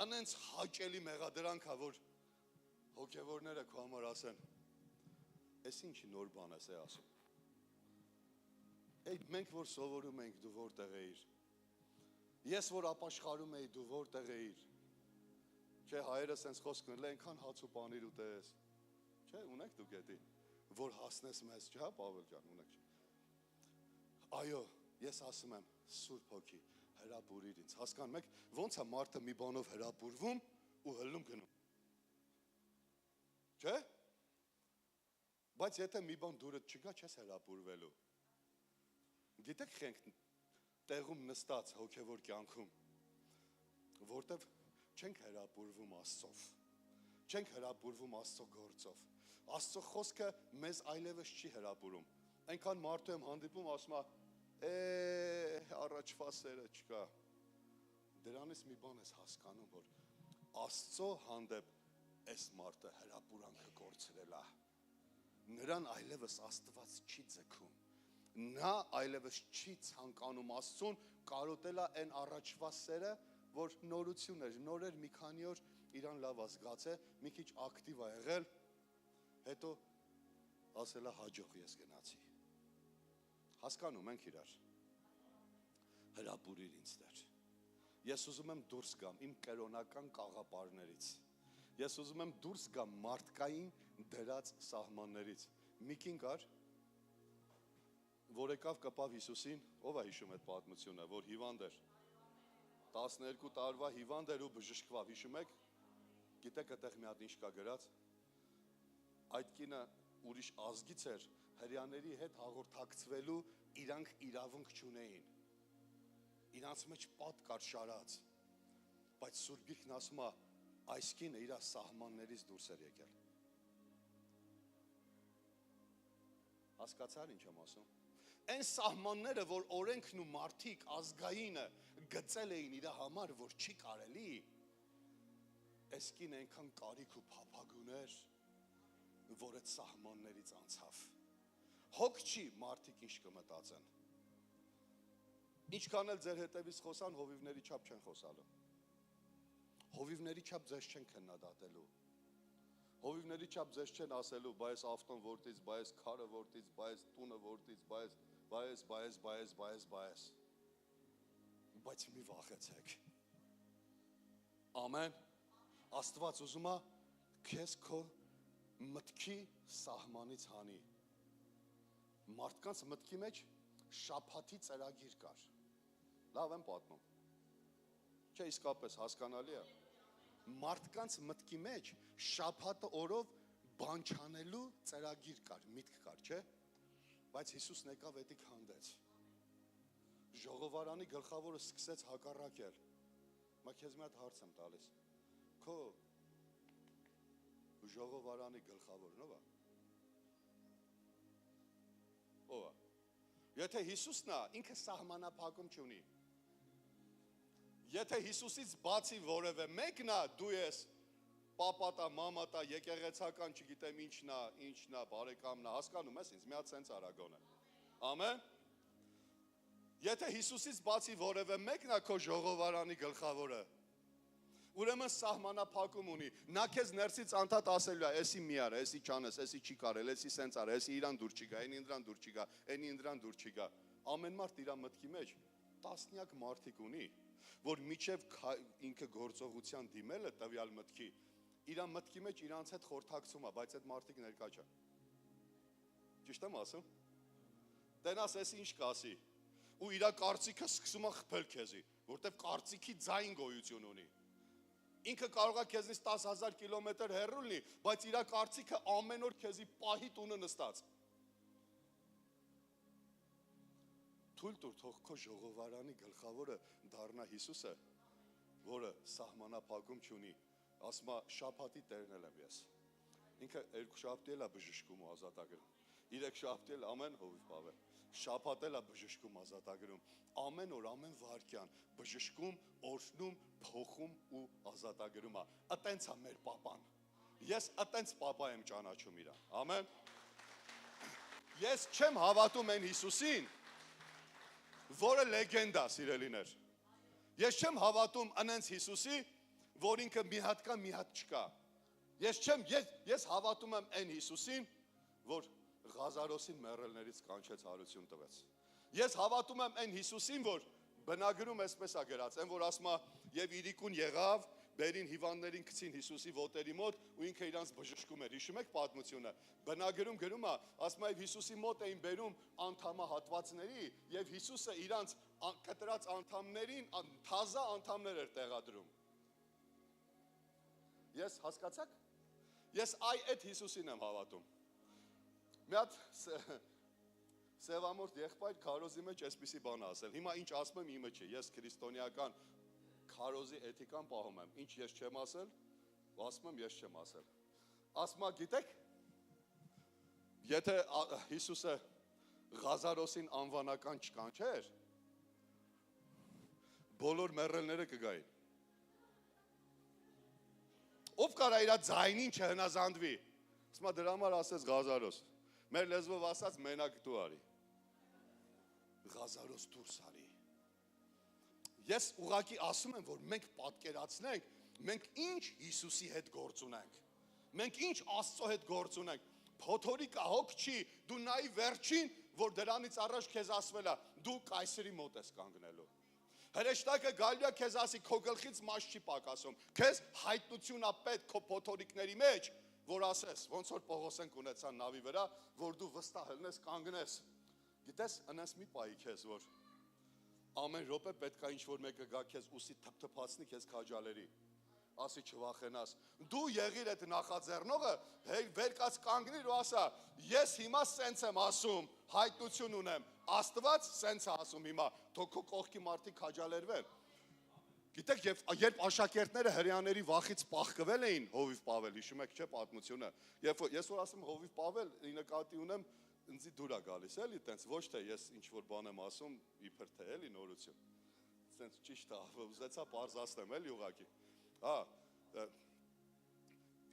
Անենց հաճելի մեղադրանք է, որ հոգևորները քո համար ասեն, «Էս ինչի նոր բան ես է ասում»։ Այդ մենք որ սովորում ենք, դու որտեղ էիր։ Ես որ ապաշխարում էի, դու որտեղ էիր։ Չէ, հայերը սենց խոսք կնել, այնքան հաց ու պանիր ուտես։ Չէ, ունեք դուք էդի, որ հասնես մեզ, չէ, Պավել ջան, ունեք չէ։ Այո, ես ասում եմ, Սուրբ Հոգի, հրապուրիր ինձ, հասկանում եք, ոնց է մարդը մի բանով հրապուրվում ու հլնում գնում։ Չէ։ Բայց եթե մի բան դուրդ չգա, չես հրապուրվելու։ Գիտեք խենք տեղում նստած հոգևոր կյանքում, որտև չենք հրապուրվում Աստծով, չենք հրապուրվում Աստծո գործով, Աստծո խոսքը մեզ այլևս չի հրապուրում, այնքան մարդու եմ հանդիպում, ասում է, առաջվա սերը չկա, դրանից մի բան ես հասկանում, որ Աստծո հանդեպ այս մարդը հրապուրանքը կորցրել է, նրան այլևս Աստված չի ձգում, նա այլևս չի ցանկանում Աստծուն կարոտել այն առաջվա սերը, որ նորություն էր, նոր էր մի քանի օր իրան լավ ազգաց է, մի քիչ ակտիվ է եղել, հետո ասել է հաջող ես գնացի։ Հասկանում ենք իրար։ Հրապուրիր ինձ Տեր։ Ես ուզում եմ դուրս գամ իմ կերոնական կաղապարներից։ Ես ուզում եմ դուրս գամ մարդկային դրած սահմաններից։ Մի կին կար, որ եկավ կպավ Հիսուսին, ով է հիշում այդ պատմությունը, որ հիվանդ էր։ 12 տարվա հիվանդ էր ու բժշկվավ, հիշում եք։ Գիտեք այդտեղ մի հատ ինչ կա գրած։ Այդ կինը ուրիշ ազգից էր, հրյաների հետ հաղորդակցվելու իրանք իրավունք չունեին։ Իրանց մեջ պատ կար շարած, բայց Սուրբ Գիրքն ասում է, այս կինը իր սահմաններից դուրս էր եկել։ Հասկացար ինչ եմ ասում։ Այն սահմանները, որ օրենքն ու մարդիկ ազգայինը գծել էին իր համար, որ չի կարելի, այս կինը այնքան կարիք ու փափագ ուներ, որ այդ սահմաններից անցավ։ Հոգ չի մարդիկ ինչ կմտածեն։ Ինչքան էլ ձեր հետևից խոսան, հովիվների չափ չեն խոսալու։ Հովիվների չափ ձեզ չեն քննադատելու։ Հովիվների չափ ձեզ չեն ասելու, բայես ավտոն որտից, բայես քարը որտից, բայես տունը որտից, բայես։ Բայց մի վախեցեք։ Ամեն։ Աստված ուզում է քեզ քո մտքի սահմանից հանի։ Մարդկանց մտքի մեջ շաբաթի ծրագիր կար։ Լավ եմ պատմում։ Չէ, իսկապես հասկանալի է։ Մարդկանց մտքի մեջ շաբաթը օրով բան չանելու ծրագիր կար, միտք կար, չէ՞։ Բայց Հիսուսն եկավ էդիկ հանդեց։ Ժողովարանի գլխավորը սկսեց հակառակել։ Մա քեզ մի հատ հարց եմ տալիս։ Քո ժողովարանի գլխավորն ով է։ Ով է։ Եթե Հիսուսն է, ինքը սահմանափակում չունի։ Եթե Հիսուսից բացի որևէ մեկն է, դու ես պապատա, մամատա, եկեղեցական, չգիտեմ ինչն է, բարեկամն է, հասկանում ես ինձ, մի հատ սենց արագոն է։ Ամեն։ Եթե Հիսուսից բացի որևէ մեկն է քո ժողովարանի գլխավորը, ուրեմն սահմանափակում ունի։ Նա քեզ ներսից անդադ ասելու է, էսի մի արա, էսի չանես, էսի չի կարել, էսի սենց արա, էսի իրան դուր չի գա, էնի դրան դուր չի գա, էնի դրան դուր չի գա։ Ամեն մարդ իր մտքի մեջ տասնյակ մարդիկ ունի, որ միջև ինքը գործողության դիմելը տվյալ մտքի, իր մտքի մեջ իրանց հետ խորհրդակցում է, բայց այդ մարդիկ ներկա չեն։ Ճիշտ եմ ասում։ Տենաս էս ինչ կասի։ Ու իր կարծիքը սկսում է խփել քեզի, որտեվ կարծիքի ձայն գոյություն ունի։ Ինքը կարող է քեզից 10,000 կիլոմետր հեռու լինի, բայց իր կարծիքը ամեն օր քեզի պահի տունը նստած։ Թույլ տուր, թող քո ժողովարանի գլխավորը դառնա Հիսուսը, որը սահմանափակում չունի։ Ասում է շաբաթի տերն եմ ես։ Ինքը երկու շաբթի էլ է բժշկում ու ազատագրում։ Երեքշաբթի էլ ամեն Հովիվ Պավել։ Շաբաթ էլ է բժշկում ազատագրում։ Ամեն օր, ամեն վայրկյան բժշկում, օրհնում, փոխում ու ազատագրում է։ Ատենց է մեր պապան։ Ես ատենց պապա եմ ճանաչում իրան։ Ամեն։ Ես չեմ հավատում այն Հիսուսին, որը լեգենդա, սիրելիներ։ Ես չեմ հավատում անենց Հիսուսի, որ ինքը մի հատ կա, մի հատ չկա։ Ես հավատում եմ այն Հիսուսին, որ Ղազարոսին մեռելներից կանչեց հարություն տվեց։ Ես հավատում եմ այն Հիսուսին, որ բնագրում էսպես է գրած, այն որ ասում է եւ իրիկուն եղավ, բերին հիվանդներին գցին Հիսուսի ոտերի մոտ ու ինքը իրանց բժշկում էր։ Հիշում եք պատմությունը։ Բնագրում գրում է, ասում է Հիսուսի մոտ էին բերում անդամահատվածների եւ Հիսուսը իրանց կտրած անդամներին թազա անդամներ էր տեղադրում։ Ես հասկացաք։ Ես այդ Հիսուսին եմ հավատում։ Մի հատ Սևամորթ եղբայր քարոզի մեջ այսպիսի բան ասել։ Հիմա ինչ ասում եմ իմը չի։ Ես քրիստոնեական քարոզի էթիկան պահում եմ։ Ինչ ես չեմ ասել, ասում եմ ես չեմ ասել։ Ասում եմ, գիտեք, եթե Հիսուսը Ղազարոսին անվանական չկանչեր, բոլոր մեռելները կգային։ Ով կարա իր ձայնին չհնազանդվի։ Ասում եմ դրա համար ասես Ղազարոս։ Մեր լեզվով ասած մենակ դու արի։ Ղազարոս դուրս արի։ Ես ուղղակի ասում եմ, որ մենք պատկերացնենք, մենք ինչ Հիսուսի հետ գործ ունենք։ Մենք ինչ Աստծո հետ գործ ունենք։ Փոթորիկ հոգ չի, դու նայի վերջին, որ դրանից առաջ քեզ ասվել է, դու կայսրի մոտ ես կանգնելու։ Հրեշտակը գալու է քեզ ասի, քո գլխից մաս չի պակասում։ Քեզ հայտնություն է պետք քո փոթորիկների մեջ, որ ասես, ոնց որ Պողոսենք ունեցան նավի վրա, որ դու վստահ ելնես կանգնես։ Գիտես, անես մի պայի քեզ, որ ամեն րոպե պետք է ինչ-որ մեկը գա քեզ ուսի թփթփացնի, քեզ քաջալերի, ասի չվախենաս։ Դու եղիր այդ նախաձեռնողը, վեր կաց կանգնիր ու ասա, ես հիմա սենց եմ ասում, հայտնություն ունեմ, Աստված սենց է ասում հիմա, թող քո կողքի մարդիկ քաջալերվեն։ Գիտեք, երբ աշակերտները հрьяաների վախից պաղկվել էին Հովիվ Պավել, հիշում եք չէ պատմությունը, ես որ ասում Հովիվ Պավել, նկատի ունեմ, ինձ դուր է գալիս էլի, տենց ոչ թե ես ինչ-որ բան եմ ասում, իբր թե էլի նորություն, տենց ճիշտ է, ուզեցա պարզացնեմ էլի ուղղակի,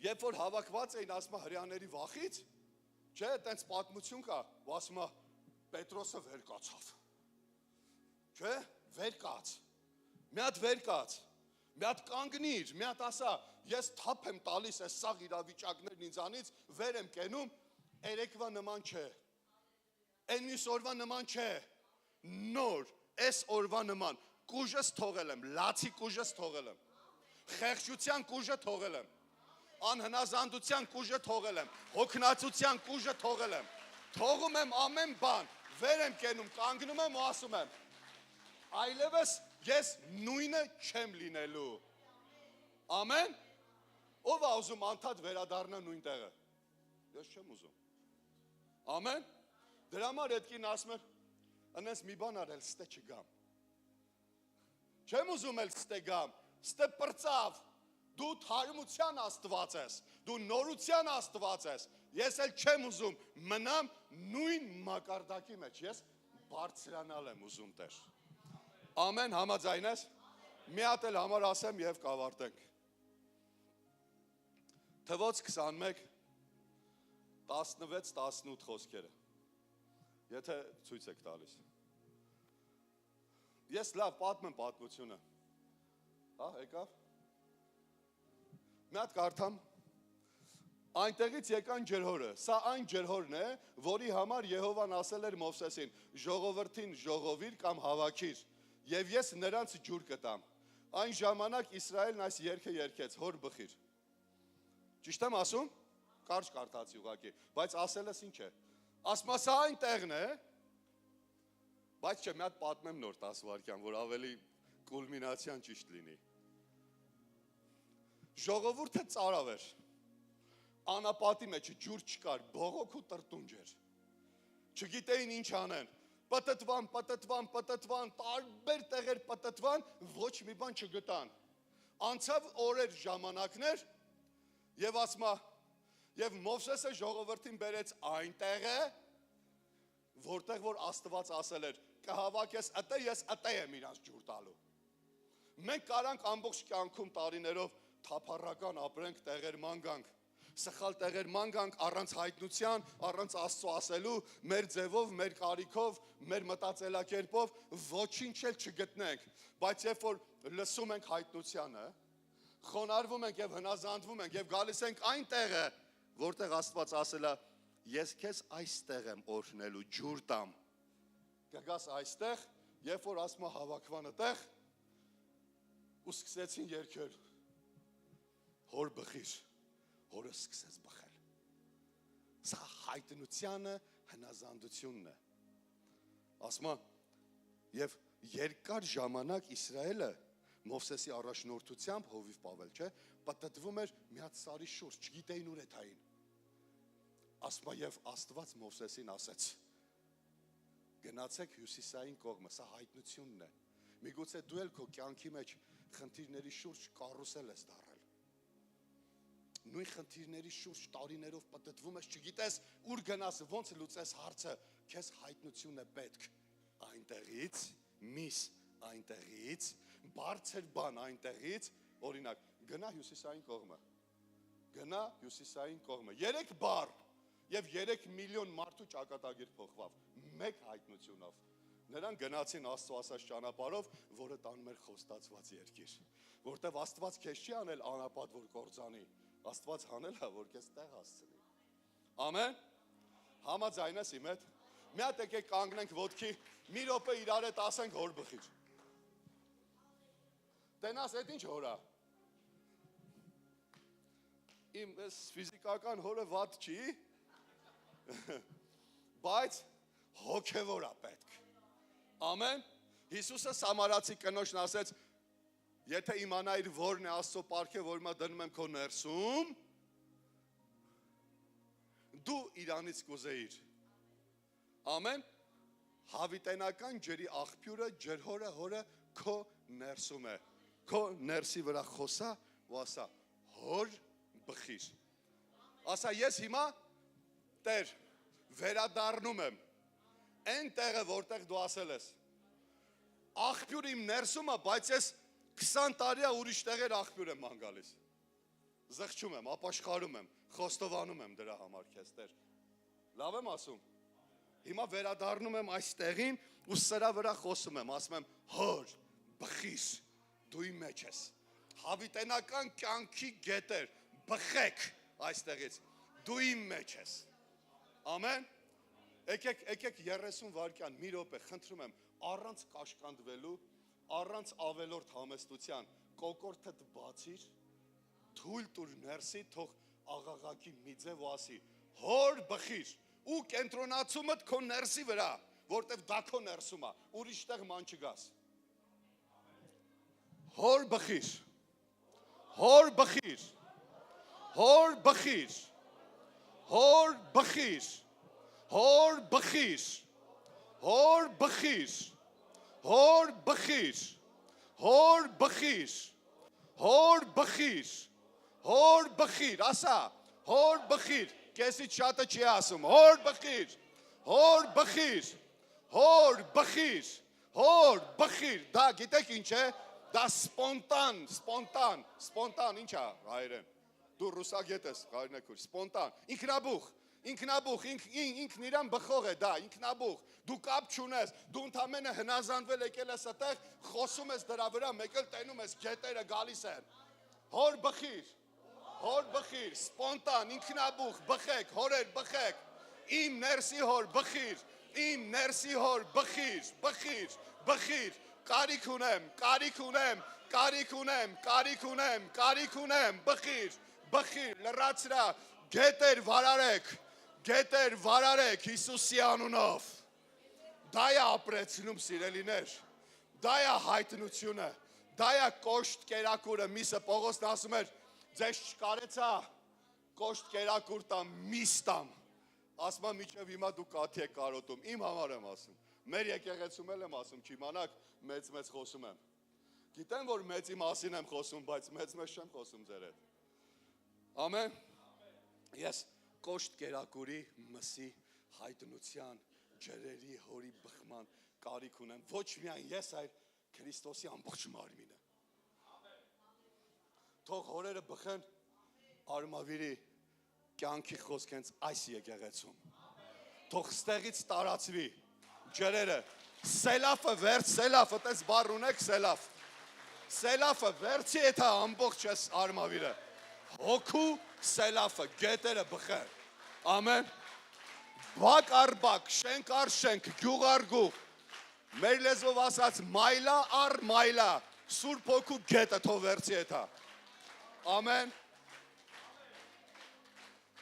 երբ որ հավաքված էին ասում հрьяաների վախից, չէ, տենց պատմություն կա, ու ասում Պետրոսը վեր կացավ, չէ, վեր կաց, մի հատ վեր կաց, մի հատ կանգնիր, մի հատ ասա, ես թափ եմ տալիս այս սաղ իրավիճակներն ինձանից, վեր եմ կենում, երեկվա նման չէ, այն մյուս օրվա նման չէ, նոր, այս օրվա նման, կուժս թողել եմ, լացի կուժս թողել եմ, խեղճության կուժը թողել եմ, անհնազանդության կուժը թողել եմ, հոգնածության կուժը թողել եմ, թողում եմ ամեն բան, վեր եմ կենում, կանգնում եմ ու ասում եմ, այլևս ես նույնը չեմ լինելու, ամեն, ով է ուզում անդադ վերադառնա նույն տեղը, ես չեմ ուզում, ամեն, դրա համար այդ կին ասում եմ, անես մի բան արել, ստե չգամ, չեմ ուզում էլ ստե գամ, ստե պրծավ, դու թարմության Աստված ես, դու նորության Աստված ես, ես էլ չեմ ուզում մնամ նույն մակարդակի մեջ, ես բարձրանալ եմ ուզում Տեր, ամեն համաձայն ես, մի հատ էլ համար ասեմ և կավարտենք, թվոց 21, 16-18 խոսքերը, եթե ցույց եք տալիս, ես լավ պատմեմ պատմությունը, եկավ, մի հատ կարդամ, այնտեղից եկան ջրհորը, սա այն ջրհորն է, որի համար Եհովան ասել էր Մովսեսին, ժողովրդին ժողովիր կամ հավաքիր, և ես նրանց ջուր կտամ, այն ժամանակ Իսրայելն այս երգը երգեց, հոր բխիր, ճիշտ եմ ասում, կարճ կարդացի ուղղակի, բայց ասելս ինչ է, ասма սա այն տեղն է, բայց չէ մի հատ պատմեմ նոր 10 վայրկյան, որ ավելի կուլմինացիան ճիշտ լինի, ժողովուրդը ծարավ էր, անապատի մեջ ջուր չկար, բողոք ու տրտունջ էր, չգիտեին ինչ անեն, պտտվան, տարբեր տեղեր պտտվան, ոչ մի բան չգտան, անցավ օրեր ժամանակներ, և ասմա, և Մովսեսը ժողովրդին բերեց այն տեղը, որտեղ որ Աստված ասել էր, կհավաքես ըտե, ես ըտե եմ իրանց ջուր տալու։ Մենք կարանք ամբողջ կյանքում տարիներով թափառական ապրենք, տեղեր ման գանք, սխալ տեղեր ման գանք, առանց հայտնության, առանց Աստծո ասելու, մեր ձևով, մեր կարիքով, մեր մտածելակերպով ոչինչ էլ չգտնենք, բայց երբ որ լսում ենք հայտնությանը, խոնարհվում ենք եւ հնազանդվում ենք եւ գալիս ենք այն տեղը, որտեղ Աստված ասել է, ես քեզ այստեղ եմ օրհնելու, ջուր տամ։ Կգաս այստեղ, երբ որ ասում է հավաքվանը տեղ, ու սկսեցին երգել։ Հոր բխիր, հորը սկսեց բխել։ Սա հայտնությանը հնազանդությունն է։ Ասում է, եւ երկար ժամանակ Իսրայելը Մովսեսի առաջնորդությամբ Հովիվ Պավել, չէ, պատտվում էր մի հատ սարի շուրջ, չգիտեին ուր է թային։ Ասում է եւ Աստված Մովսեսին ասեց. գնացեք հյուսիսային կողմը, սա հայտնությունն է։ Միգուցե դու էլ քո կյանքի մեջ խնդիրների շուրջ կարուսել ես դարել։ Նույն խնդիրների շուրջ տարիներով պատտվում ես, չգիտես ուր գնաս, ոնց լուծես հարցը, քեզ հայտնություն է պետք։ Այնտեղից, միս այնտեղից, բարձր բան այնտեղից, օրինակ, գնա հյուսիսային կողմը։ Գնա հյուսիսային կողմը։ 3 բառ եւ 3 միլիոն մարդու ճակատագիր փոխվավ մեկ հայտնությունով։ Նրանք գնացին Աստծո ասած ճանապարհով, որը տանում էր խոստացված երկիր, որտեվ Աստված քեզ չի անել անապատ, որ կործանի, Աստված անել է, որ քեզ տեղ հասցնի։ Ամեն։ Համաձայն ես իմ հետ։ Մի հատ եկեք կանգնենք ոտքի, մի րոպե իրար հետ ասենք հոր բխիր։ Տենաս այդ ինչ հորա։ Իմ ֆիզիկական հորը վատ չի, բայց հոգևոր է պետք։ Ամեն։ Հիսուսը Սամարացի կնոջն ասեց, եթե իմանայիր որն է Աստծո պարգևը, որ մա դնում եմ քո ներսում, դու իրանից կուզեիր։ Ամեն։ Հավիտենական ջրի աղբյուրը, ջրհորը, հորը քո ներսում է։ Քո ներսի վրա խոսա ու ասա, հոր բխիր։ Ասա ես հիմա Տեր, վերադառնում եմ այն տեղը, որտեղ դու ասել ես։ Աղբյուր իմ ներսում է, բայց ես 20 տարի է ուրիշ տեղեր աղբյուր եմ ման գալիս։ Զղջում եմ, ապաշխարում եմ, խոստովանում եմ դրա համար քեզ Տեր։ Լավ եմ ասում։ Հիմա վերադառնում եմ այս տեղին ու սրա վրա խոսում եմ, ասում եմ, հոր, բխիր, դու իմ մեջ ես։ Հավիտենական կյանքի գետեր, բխեք այստեղից, դու իմ մեջ ես։ Ամեն։ Եկեք 30 վայրկյան, մի րոպե, խնդրում եմ, առանց կաշկանդվելու, առանց ավելորդ համեստության, կոկորդդ բացիր, թույլ տուր ներսի, թող աղաղակի մի ձև ու ասի, հոր բխիր, ու կենտրոնացումդ քո ներսի վրա, որտև դա քո ներսում է, ուրիշ տեղ ման չգաս։ Հոր բխիր, հոր բխիր, հոր բխիր, հոր բխիր, հոր բխիր, հոր բխիր, հոր բխիր, հոր բխիր, հոր բխիր, հոր բխիր, ասա, հոր բխիր, կեսից շատը չի ասում, հոր բխիր, հոր բխիր, հոր բխիր, հոր բխիր, դա գիտեք ինչ է, դա սպոնտան, ինչ է հայերեն, դու ռուսագետ ես, հայրնեքուր, սպոնտան, ինքնաբուխ, ինքն իրան բխող է դա, ինքնաբուխ, դու կապ չունես, դու ընդամենը հնազանդվել եկել ես այդտեղ, խոսում ես դրա վրա, մեկ էլ տենում ես, գետերը գալիս են, հոր բխիր, սպոնտան, ինքնաբուխ, բխեք, հորեր, բխեք, իմ ներսի հոր, բխիր, իմ ներսի հոր, բխիր, կարիք ունեմ, բխիր, լրացրա, գետեր վարարեք Հիսուսի անունով, դա է ապրեցնում սիրելիներ, դա է հայտնությունը, դա է կոշտ կերակուրը, միսը Պողոսն ասում էր, ձեզ չկարեցա կոշտ կերակուր տամ, միս տամ, ասում եմ միջև հիմա դու կաթի եք կարոտում, իմ համար եմ ասում, մեր եկեղեցում էլ եմ ասում, չիմանաք մեծ խոսում եմ, գիտեմ որ մեծի մասին եմ խոսում, բայց մեծ չեմ խոսում ձեր հետ, ամեն, ես կոշտ կերակուրի մսի հայտնության ջրերի հորի բխման կարիք ունեմ, ոչ միայն ես, այլ Քրիստոսի ամբողջ մարմինը։ Թող հորերը բխեն Արմավիրի կյանքի խոսք հենց այս եկեղեցում։ Թող ստեղից տարածվի ջրերը, սելաֆը վերջ, սելաֆը, տես բառ ունեք սելաֆ։ Սելաֆը վերջի էթա ամբողջ ես Արմավիրը։ Հոգու սելաֆը, գետերը բխեն։ Ամեն։ Բակ առ բակ, շենք առ շենք, գյուղ առ գյուղ, մեր լեզվով ասած մայլա առ մայլա, Սուրբ Հոգու գետը թող վերցի էթա։ Ամեն։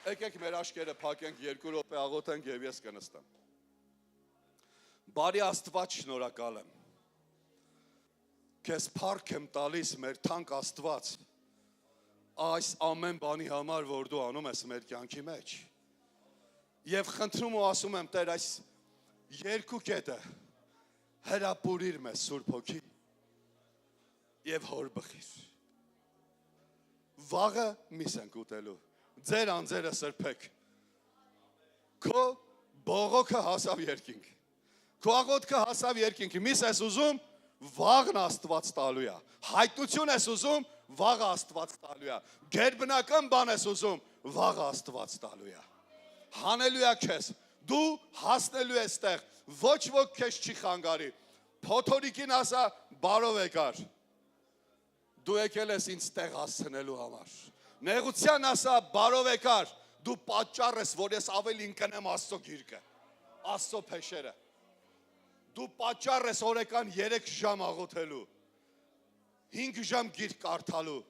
Եկեք մեր աշկերը փակենք, 2 րոպե աղոթենք եւ ես կնստեմ։ Բարի Աստված, շնորհակալ եմ։ Քեզ փառք եմ տալիս մեր թանկ Աստված, այս ամեն բանի համար, որ դու անում ես մեր կյանքի մեջ։ Եվ խնդրում ու ասում եմ, Տեր, այս երկու կետը հրապուրիր մեզ Սուրբ Հոգի եւ հոր բխիր։ Վաղը միս ենք ուտելու, ձեր անձերը սրբեք, քո բողոքը հասավ երկինք, քո աղոթքը հասավ երկինք, միս ես ուզում, վաղն Աստված տալու է, հայտնություն ես ուզում, վաղը Աստված տալու է, գերբնական բան ես ուզում, վաղը Աստված տալու է։ Հանելույա քեզ, դու հասնելու ես տեղ, ոչ ոք քեզ չի խանգարի, փոթորիկին ասա, բարով եկար, դու եկել ես ինձ տեղ հասցնելու համար, նեղության ասա, բարով եկար, դու պատճառ ես, որ ես ավելին կնեմ Աստծո գիրկը, Աստծո փեշերը, դու պատճառ ես օրեկան 3 ժամ աղոթելու, 5 ժամ գիրք կարդալու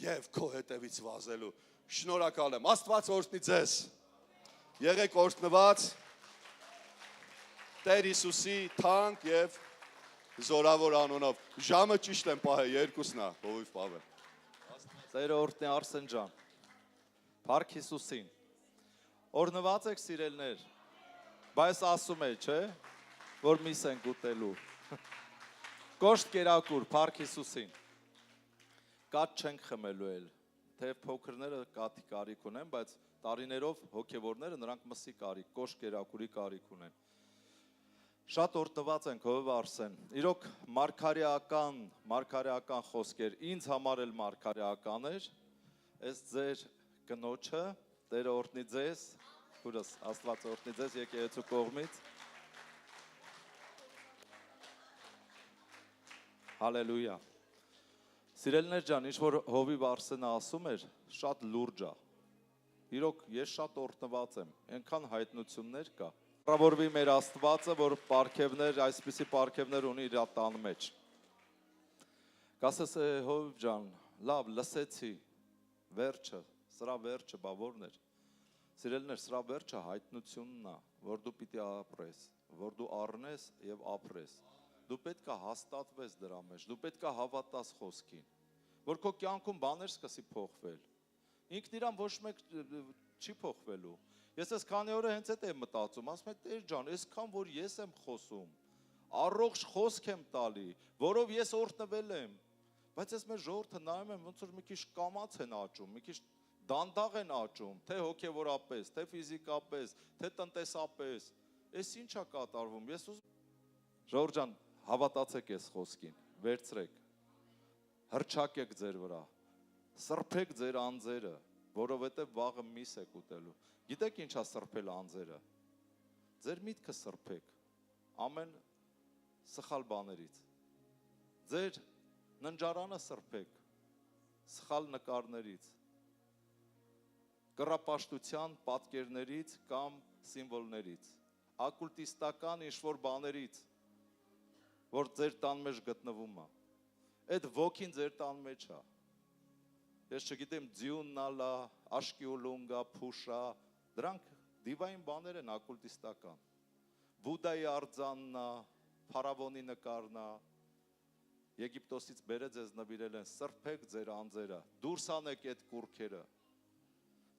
և քո հետևից վազելու, շնորհակալ եմ, Աստված օրհնի ձեզ, եղեք օրհնված, Տեր Հիսուսի թանկ և զորավոր անունով, ժամը ճիշտ եմ պահել, 2-ն է, Հովիվ Պավել։
Տերը օրհնի Արսեն ջան, փառք Հիսուսին, օրհնված եք սիրելներ, բայց ասում է, չէ, որ միս ենք ուտելու, կոշտ կերակուր, փառք Հիսուսին, կաթ չենք խմելու էլ, թեև փոքրները կաթի կարիք ունեն, բայց տարիներով հոգևորները նրանք մսի կարիք, կոշտ կերակուրի կարիք ունեն։ Շատ օրհնված ենք Հովիվ Արսեն, իրոք մարգարեական խոսքեր, ինձ համար էլ մարգարեական էր, այս ձեր կնոջը, Տերը օրհնի ձեզ, քուրս Աստված օրհնի ձեզ եկեղեցու կողմից։ Հալելույա։ Սիրելիներ ջան, ինչ որ Հովիվ Արսենը ասում էր, շատ լուրջ է։ Իրոք ես շատ օրհնված եմ, այնքան հայտնություններ կա։ Փառավորվի մեր Աստվածը, որ պարգևներ, այսպիսի պարգևներ ունի իր տան մեջ։ Կասես Հովիվ ջան, լավ, լսեցի, վերջը, սրա վերջը, բա որն էր։ Սիրելիներ, սրա վերջը հայտնությունն է, որ դու պիտի ապրես, որ դու առնես եւ ապրես։ Դու պետք է հաստատվես դրա մեջ, դու պետք է հավատաս խոսքին, որ քո կյանքում բաներ սկսի փոխվել։ Ինքն իրան ոչ մեկ չի փոխվելու։ Ես այս քանի օրը հենց այդ եմ մտածում, ասում եմ Տեր ջան, այսքան որ ես եմ խոսում, առողջ խոսք եմ տալի, որով ես օրհնվել եմ, բայց ես մեր ժողովուրդը նայում եմ, ոնց որ մի քիչ կամաց են աճում, մի քիչ դանդաղ են աճում, թե հոգևորապես, թե ֆիզիկապես, թե տնտեսապես։ Այս ի՞նչ է կատարվում։ Ես ուզում ժողովուրդ ջան, հավատացեք այս խոսքին, վերցրեք, հռչակեք ձեր վրա, սրբեք ձեր անձերը, որովհետև վաղը միս եք ուտելու։ Գիտեք ինչ է սրբել անձերը։ Ձեր միտքը սրբեք ամեն սխալ բաներից։ Ձեր ննջարանը սրբեք սխալ նկարներից, կռապաշտության պատկերներից կամ սիմվոլներից, ակուլտիստական ինչ-որ բաներից, որ ձեր տան մեջ գտնվում է։ Այդ ոգին ձեր տան մեջ է։ Ես չգիտեմ, ձյունն ալա, աշկի ուլունգա, փուշա, դրանք դիվային բաներ են ակուլտիստական։ Բուդայի արձանն է, փարավոնի նկարն է, Եգիպտոսից բերեց ձեզ նվիրել են, սրբեք ձեր անձերը, դուրս անեք այդ կուռքերը։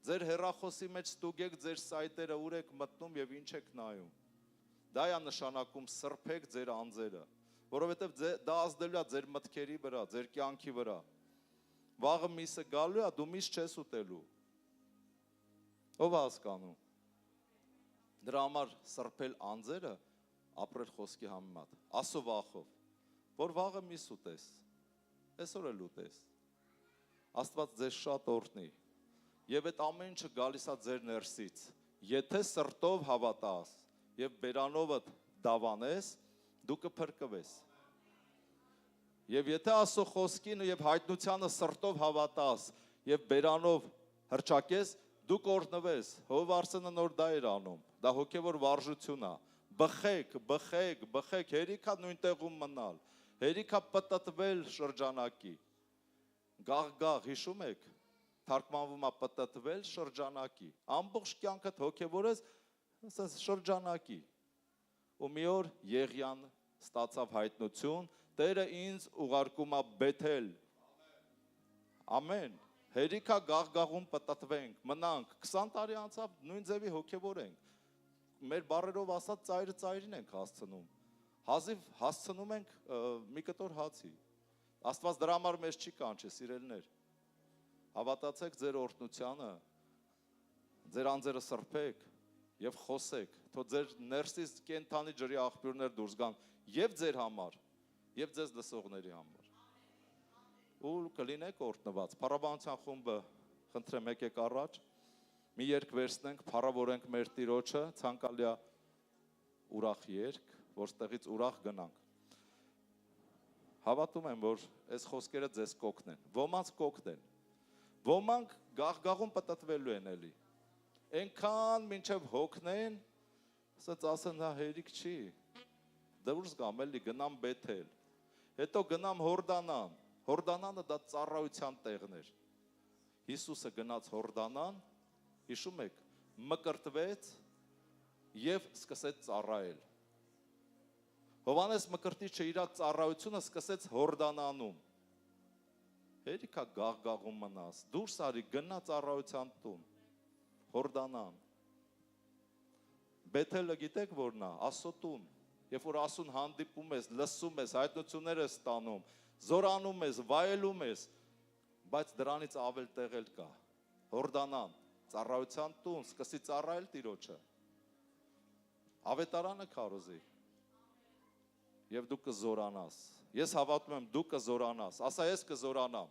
Ձեր հեռախոսի մեջ ստուգեք ձեր սայթերը, ուր եք մտնում եւ ինչ եք նայում։ Դա է նշանակում սրբեք ձեր անձերը, որովհետեւ դա ազդելու է ձեր մտքերի վրա, ձեր կյանքի վրա։ Վաղը միսը գալու է, դու միս չես ուտելու։ Ո՞վ է հասկանում։ Դրա համար սրբել անձերը, ապրել խոսքի համեմատ, ասո վախով, որ վաղը մի սուտես, այսօր էլ ուտես, Աստված ձեզ շատ օրհնի, և այդ ամեն ինչը գալիս է ձեր ներսից, եթե սրտով հավատաս և բերանովդ դավանես, դու կփրկվես, և եթե ասո խոսքին և հայտնությանը սրտով հավատաս և բերանով հրճակես, դու կօրհնվես, Հովհ Արսենը նոր դա էր անում, դա հոգևոր վարժություն է, բխեք, հերիք է նույն տեղում մնալ, հերիք է պտտվել շրջանակի, գաղ, հիշում եք, թարգմանվում է պտտվել շրջանակի, ամբողջ կյանքդ հոգևորես շրջանակի, ու մի օր Եղիան ստացավ հայտնություն, Տերը ինձ ուղարկում է Բեթել, ամեն, հերիք է գաղ-գաղում պտտվենք, մնանք, 20 տարի անցավ նույն ձևի հոգևոր ենք, մեր բառերով ասած ծայրին ենք հասցնում, հազիվ հասցնում ենք մի կտոր հացի, Աստված դրա համար մեզ չի կանչի, սիրելիներ, հավատացեք ձեր օրհնությանը, ձեր անձերը սրբեք և խոսեք, թող ձեր ներսից կենդանի ջրի աղբյուրներ դուրս գան և ձեր համար, և ձեզ լսողների համար, ու կլինեք օրհնված, փառաբանության խումբը խնդրեմ եկեք առաջ, մի երգ վերցնենք, փառավորենք մեր Տիրոջը, ցանկալի է ուրախ երգ, որ ստեղից ուրախ գնանք, հավատում եմ, որ այս խոսքերը ձեզ կօգնեն, ոմանց կօգնեն, ոմանք գաղ-գաղում պտտվելու են էլի, այնքան մինչև հոգնեն, ասած ասեն, հա հերիք չի, դուրս գամ էլի, գնամ Բեթել, հետո գնամ Հորդանան, Հորդանանը դա ծառայության տեղն էր, Հիսուսը գնաց Հորդանան, հիշում եք, մկրտվեց և սկսեց ծառայել, Հովանես Մկրտիչը իր ծառայությունը սկսեց Հորդանանում, հերիք է գաղ-գաղում մնաս, դուրս արի գնա ծառայության տուն, Հորդանան, Բեթելը գիտեք որն է, Ասո տուն, երբ որ Ասուն հանդիպում ես, լսում ես, հայտնություններ ես ստանում, զորանում ես, վայելում ես, բայց դրանից ավել տեղ էլ կա, Հորդանան, ծառայության տուն, սկսի ծառայել Տիրոջը, ավետարանը քարոզի, և դու կզորանաս, ես հավատում եմ դու կզորանաս, ասա ես կզորանամ,